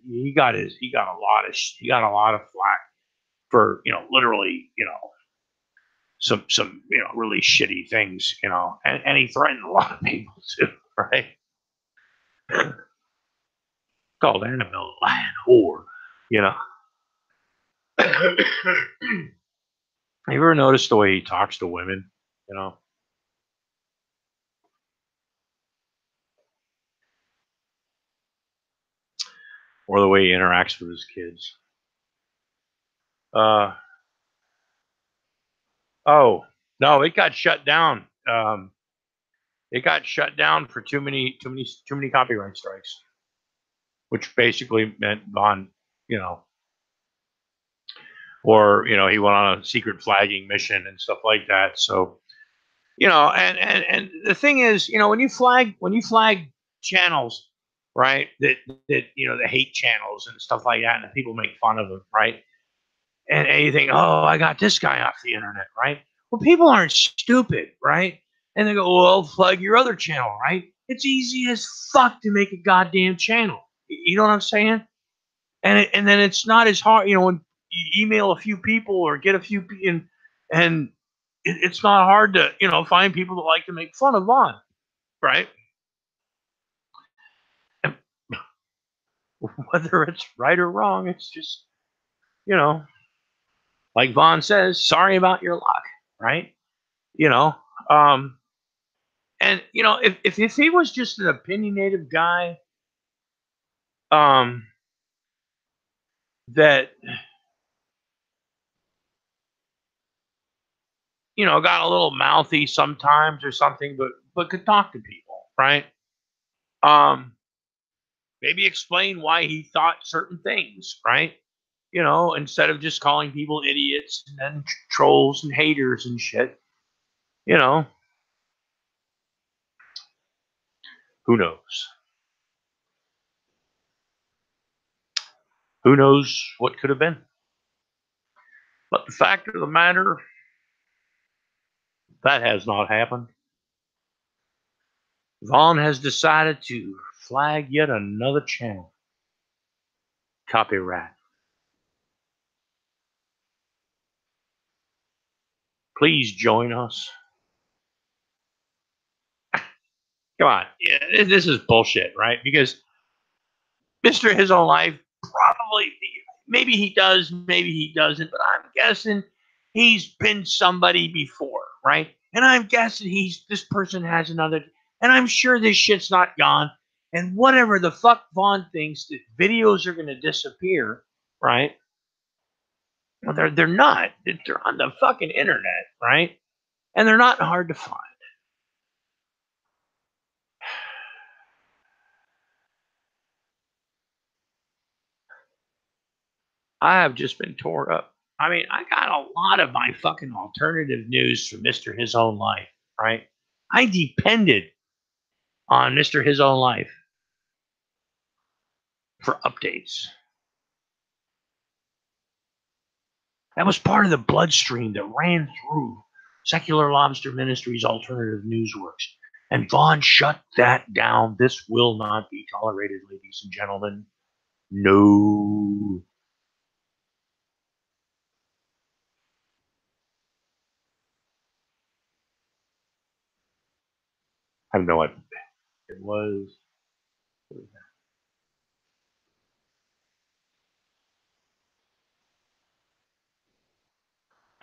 he got a lot of flack for, literally, some really shitty things, and he threatened a lot of people too, right? Called Annabelle a lying whore, you know. You ever noticed the way he talks to women, you know? Or the way he interacts with his kids? Uh, oh, no, it got shut down. It got shut down for too many copyright strikes, which basically meant Vaughn, you know, or he went on a secret flagging mission and stuff like that. So, and the thing is, when you flag channels, right, that the hate channels and stuff like that, and people make fun of them, right, and you think, oh, I got this guy off the internet, right? Well, people aren't stupid, right? And they go, well, flag your other channel, right? It's easy as fuck to make a goddamn channel. You know what I'm saying? And then it's not as hard, when you email a few people or get a few and it's not hard to find people that like to make fun of Vaughn, right? And whether it's right or wrong, it's just you know like Vaughn says, sorry about your luck, right? You know, um, and if he was just an opinionated guy, um, that got a little mouthy sometimes or something, but could talk to people, right? Um, maybe explain why he thought certain things, right? Instead of just calling people idiots and then trolls and haters and shit. You know, who knows? Who knows what could have been? But the fact of the matter, that has not happened. Vaughn has decided to flag yet another channel. Copyright. Please join us. Come on. Yeah, this is bullshit, right? Because Mr. His Own Life probably, maybe he does, maybe he doesn't, but I'm guessing he's been somebody before, right? And I'm guessing this person has another, and I'm sure this shit's not gone. And whatever the fuck Vaughn thinks that videos are going to disappear, right? Well, they're not. They're on the fucking internet, right? And they're not hard to find. I have just been torn up. I mean, I got a lot of my fucking alternative news from Mr. His Own Life, right? I depended on Mr. His Own Life for updates. That was part of the bloodstream that ran through Secular Lobster Ministries Alternative Newsworks. And Vaughn shut that down. This will not be tolerated, ladies and gentlemen. No. I have no idea. It was.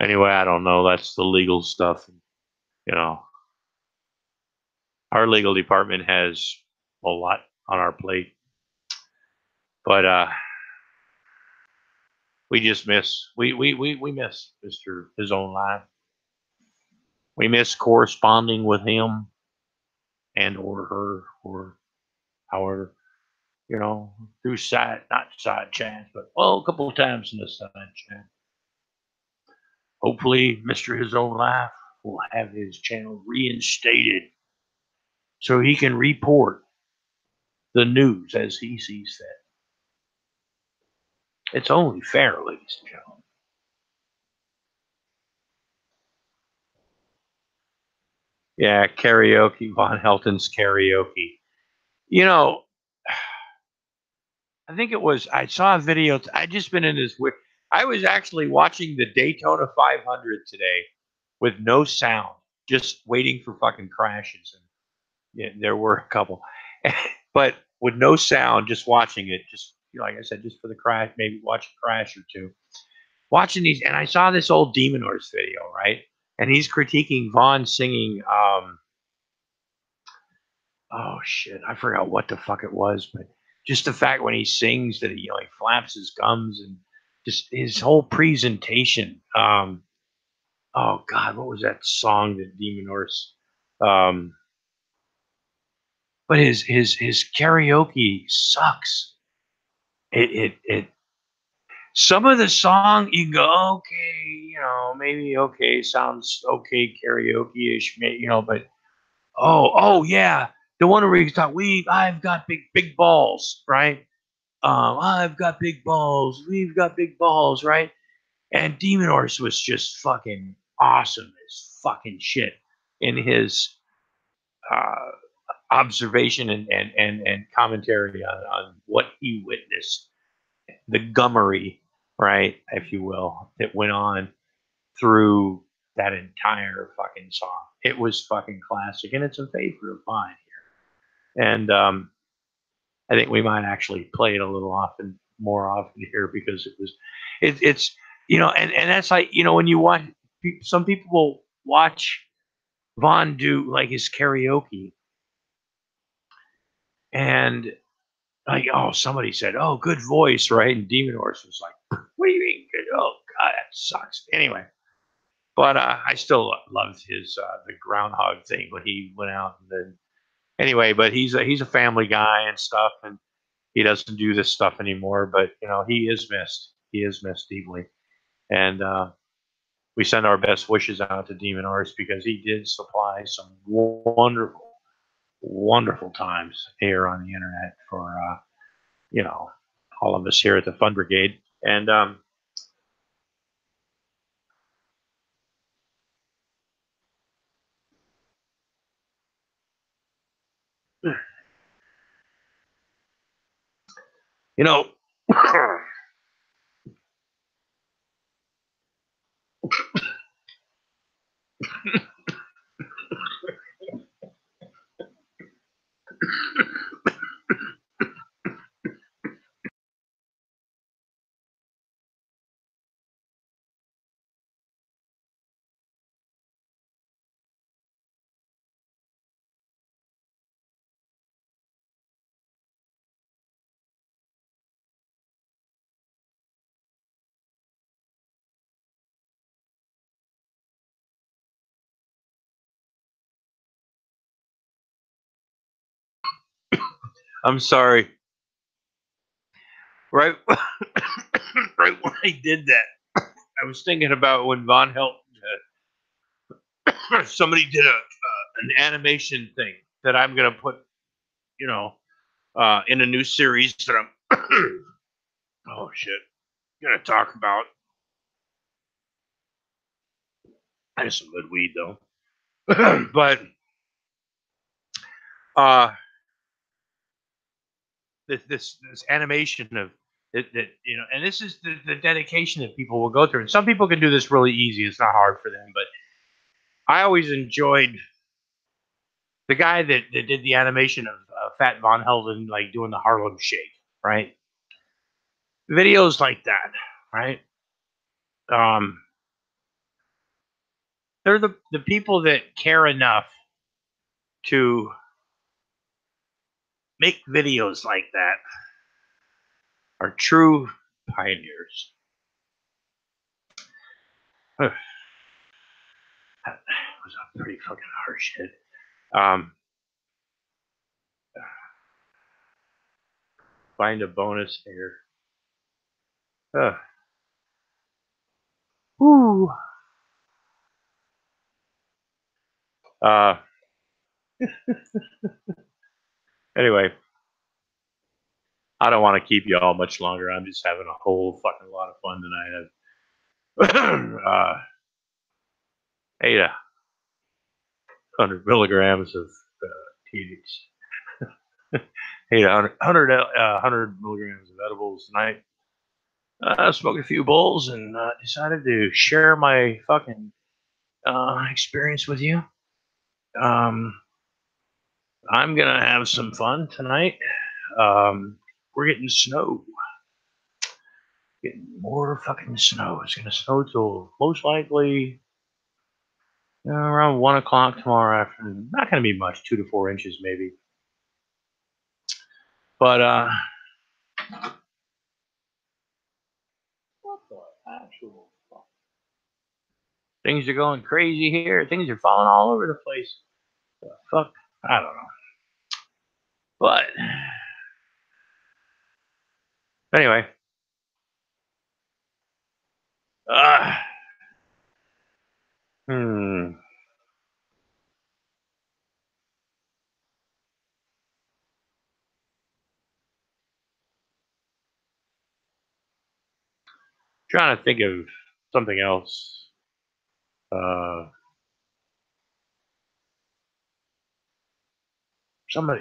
Anyway, I don't know. That's the legal stuff. You know, our legal department has a lot on our plate. But We just miss we miss Mr. His Own Life. We miss corresponding with him and or her or however, through not side chats, but a couple of times in the side chat. Hopefully, Mr. His Own Life will have his channel reinstated so he can report the news as he sees fit. It's only fair, ladies and gentlemen. Yeah, karaoke, Von Helton's karaoke. I think it was, I saw a video. I just been in this weird. I was actually watching the Daytona 500 today with no sound, just waiting for fucking crashes. And yeah, there were a couple, but with no sound, just watching it, just like I said, just for the crash, maybe watch a crash or two. Watching these, and I saw this old Demon Horse video, right? And he's critiquing Vaughn singing. Oh shit, I forgot what the fuck it was, but just the fact when he sings that he flaps his gums and just his whole presentation. Oh god, what was that song that Demon Horse? Um, but his karaoke sucks. It some of the song you go, okay, maybe okay, sounds okay karaoke-ish, but oh yeah, the one where he thought I've got big balls, right? I've got big balls, we've got big balls, right? And Demon Horse was just fucking awesome as fucking shit in his uh, observation and commentary on what he witnessed, the gummery, right, if you will, that went on through that entire fucking song. It was fucking classic, and it's a favorite of mine here. And I think we might actually play it a little more often here because it's and that's like when you watch, some people will watch Vaughn do like his karaoke, and like, oh, somebody said, oh, good voice, right? And Demon Horse was like, what do you mean good? Oh god, that sucks. Anyway, but I still loved his the groundhog thing when he went out and then anyway. But he's a family guy and stuff, and he doesn't do this stuff anymore. But he is missed. He is missed deeply, and we send our best wishes out to Demon Horse because he did supply some wonderful, wonderful times here on the internet for you know all of us here at the Fun Brigade, and you know. I'm sorry. Right, right when I did that, I was thinking about when Von Helton, somebody did an animation thing that I'm gonna put, in a new series that I'm. Oh shit, gonna talk about. That is some good weed though, but uh, this animation of that and this is the dedication that people will go through. And some people can do this really easy; it's not hard for them. But I always enjoyed the guy that did the animation of Fat Von Helden like doing the Harlem Shake, right? Videos like that, right? Um, they're the people that care enough to make videos like that are true pioneers. That was a pretty fucking harsh hit. Um, find a bonus here. Woo. Anyway, I don't want to keep you all much longer. I'm just having a whole fucking lot of fun tonight. Ate 100 milligrams of THC. Ate 100 milligrams of edibles tonight. Smoked a few bowls and decided to share my fucking experience with you. I'm gonna have some fun tonight. We're getting snow. Getting more fucking snow. It's gonna snow till most likely around 1 o'clock tomorrow afternoon. Not gonna be much, 2 to 4 inches maybe. But what the actual fuck? Things are going crazy here. Things are falling all over the place. The fuck? I don't know. But anyway, uh, hmm. Trying to think of something else.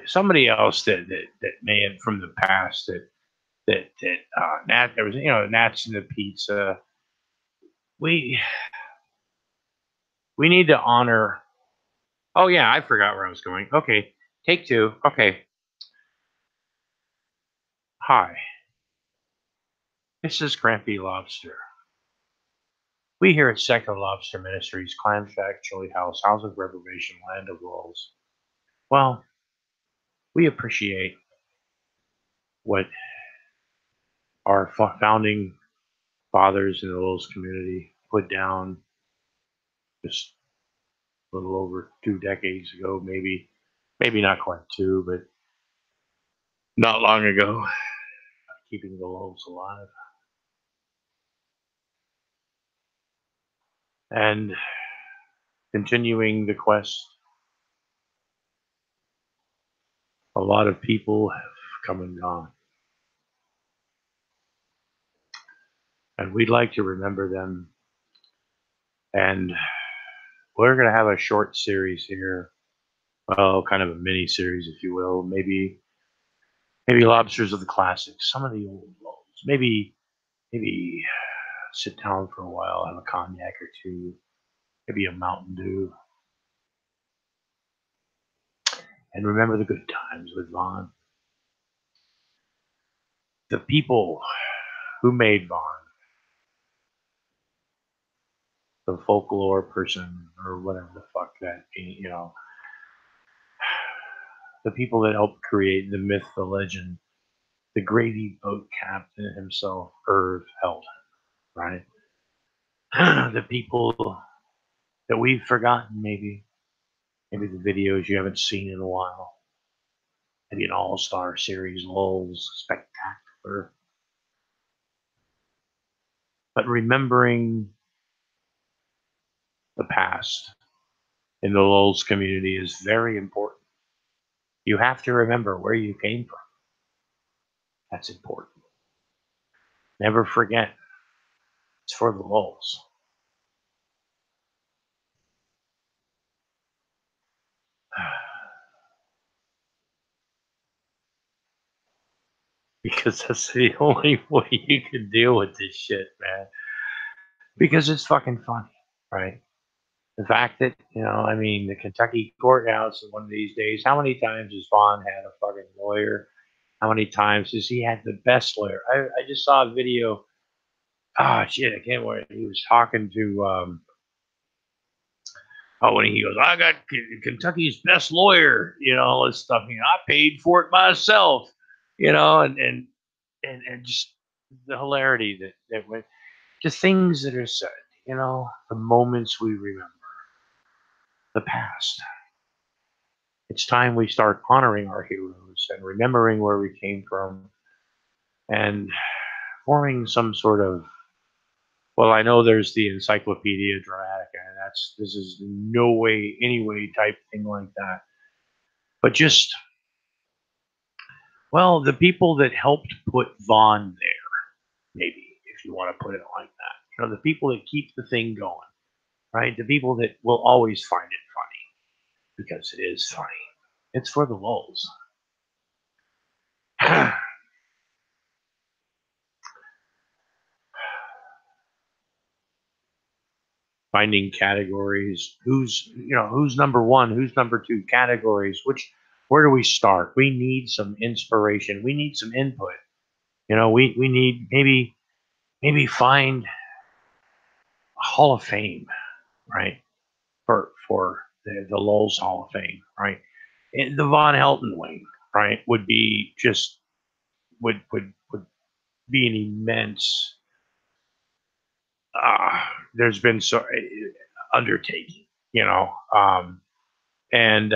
Somebody else that may have from the past that Nat, there was Nats in the pizza. We need to honor. Oh yeah, I forgot where I was going. Okay, take two. Okay, hi, this is Grampy Lobster. We here at Second Lobster Ministries, Clam Shack, Chili House, House of Revelation, Land of Wolves. Well, we appreciate what our founding fathers in the Wolves community put down just a little over 2 decades ago, maybe not quite two, but not long ago, keeping the Wolves alive. And continuing the quest. A lot of people have come and gone. And we'd like to remember them. And we're going to have a short series here. Well, kind of a mini series, if you will. Maybe Lobsters of the Classics, some of the old loaves. Maybe sit down for a while, have a cognac or two, maybe a Mountain Dew. And remember the good times with Vaughn. The people who made Vaughn, the folklore person or whatever the fuck that, the people that helped create the myth, the legend, the gravy boat captain himself, Irv Held, right? The people that we've forgotten, maybe the videos you haven't seen in a while, maybe an all-star series, lulls, spectacular. But remembering the past in the lulls community is very important. You have to remember where you came from. That's important. Never forget. It's for the lulls. Because that's the only way you can deal with this shit, man. Because it's fucking funny, right? The fact that, I mean, the Kentucky courthouse one of these days, how many times has Vaughn had a fucking lawyer? How many times has he had the best lawyer? I just saw a video. Ah, shit, I can't wait. He was talking to, when he goes, I got Kentucky's best lawyer, all this stuff. I paid for it myself, and just the hilarity that went, the things that are said, you know, the moments we remember, the past. It's time we start honoring our heroes and remembering where we came from and forming some sort of, well, I know there's the Encyclopedia Dramatica, and this is no way, any way type thing like that. But just, well, the people that helped put Vaughn there, maybe, if you want to put it like that. You know, the people that keep the thing going, right? The people that will always find it funny because it is funny. It's for the lulz. Finding categories, who's number one, who's number two, categories, where do we start? We need some inspiration, we need some input. We need maybe find a Hall of Fame, right? For the lulz Hall of Fame, right? And the Von Helton wing, right, would be just would be an immense, there's been so undertaking, and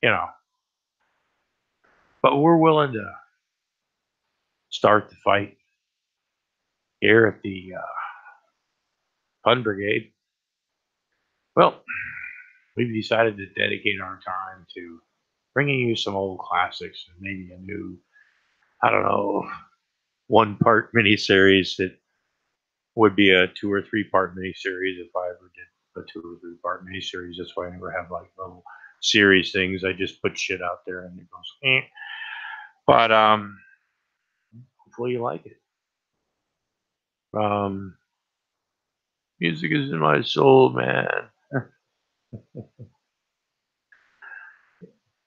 you know, but we're willing to start the fight here at the Fun Brigade. Well, we've decided to dedicate our time to bringing you some old classics and maybe a new, I don't know, one-part miniseries that would be a 2 or 3-part miniseries if I ever did a 2 or 3-part miniseries. That's why I never have like little series things. I just put shit out there and it goes, eh. But hopefully you like it. Music is in my soul, man.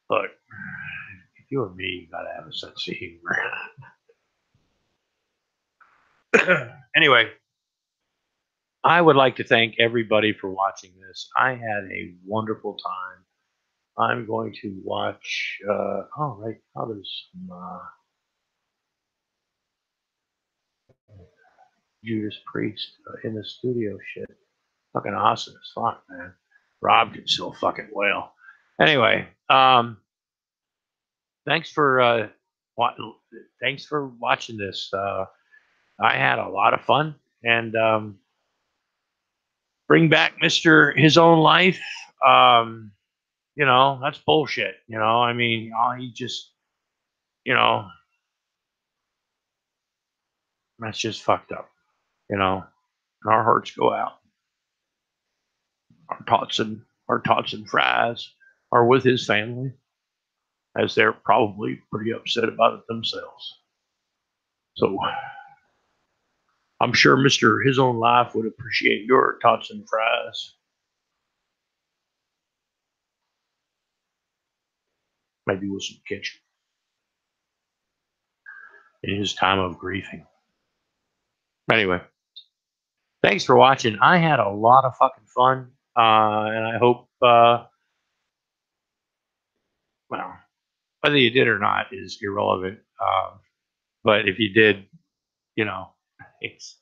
Look, if you or me, you gotta have a sense of humor. Anyway, I would like to thank everybody for watching this. I had a wonderful time. I'm going to watch. Oh, right now there's some Judas Priest in the studio. Shit, fucking awesome as fuck, man. Rob can still fucking wail. Anyway, thanks for thanks for watching this. I had a lot of fun, and bring back Mr. His Own Life. That's bullshit. I mean, he just, you know, that's just fucked up. And our hearts go out. Our thoughts and fries are with his family, as they're probably pretty upset about it themselves. So I'm sure Mr. His Own Life would appreciate your thoughts and fries. Maybe with some ketchup in his time of grieving. Anyway, thanks for watching. I had a lot of fucking fun, and I hope, well, whether you did or not is irrelevant. But if you did, it's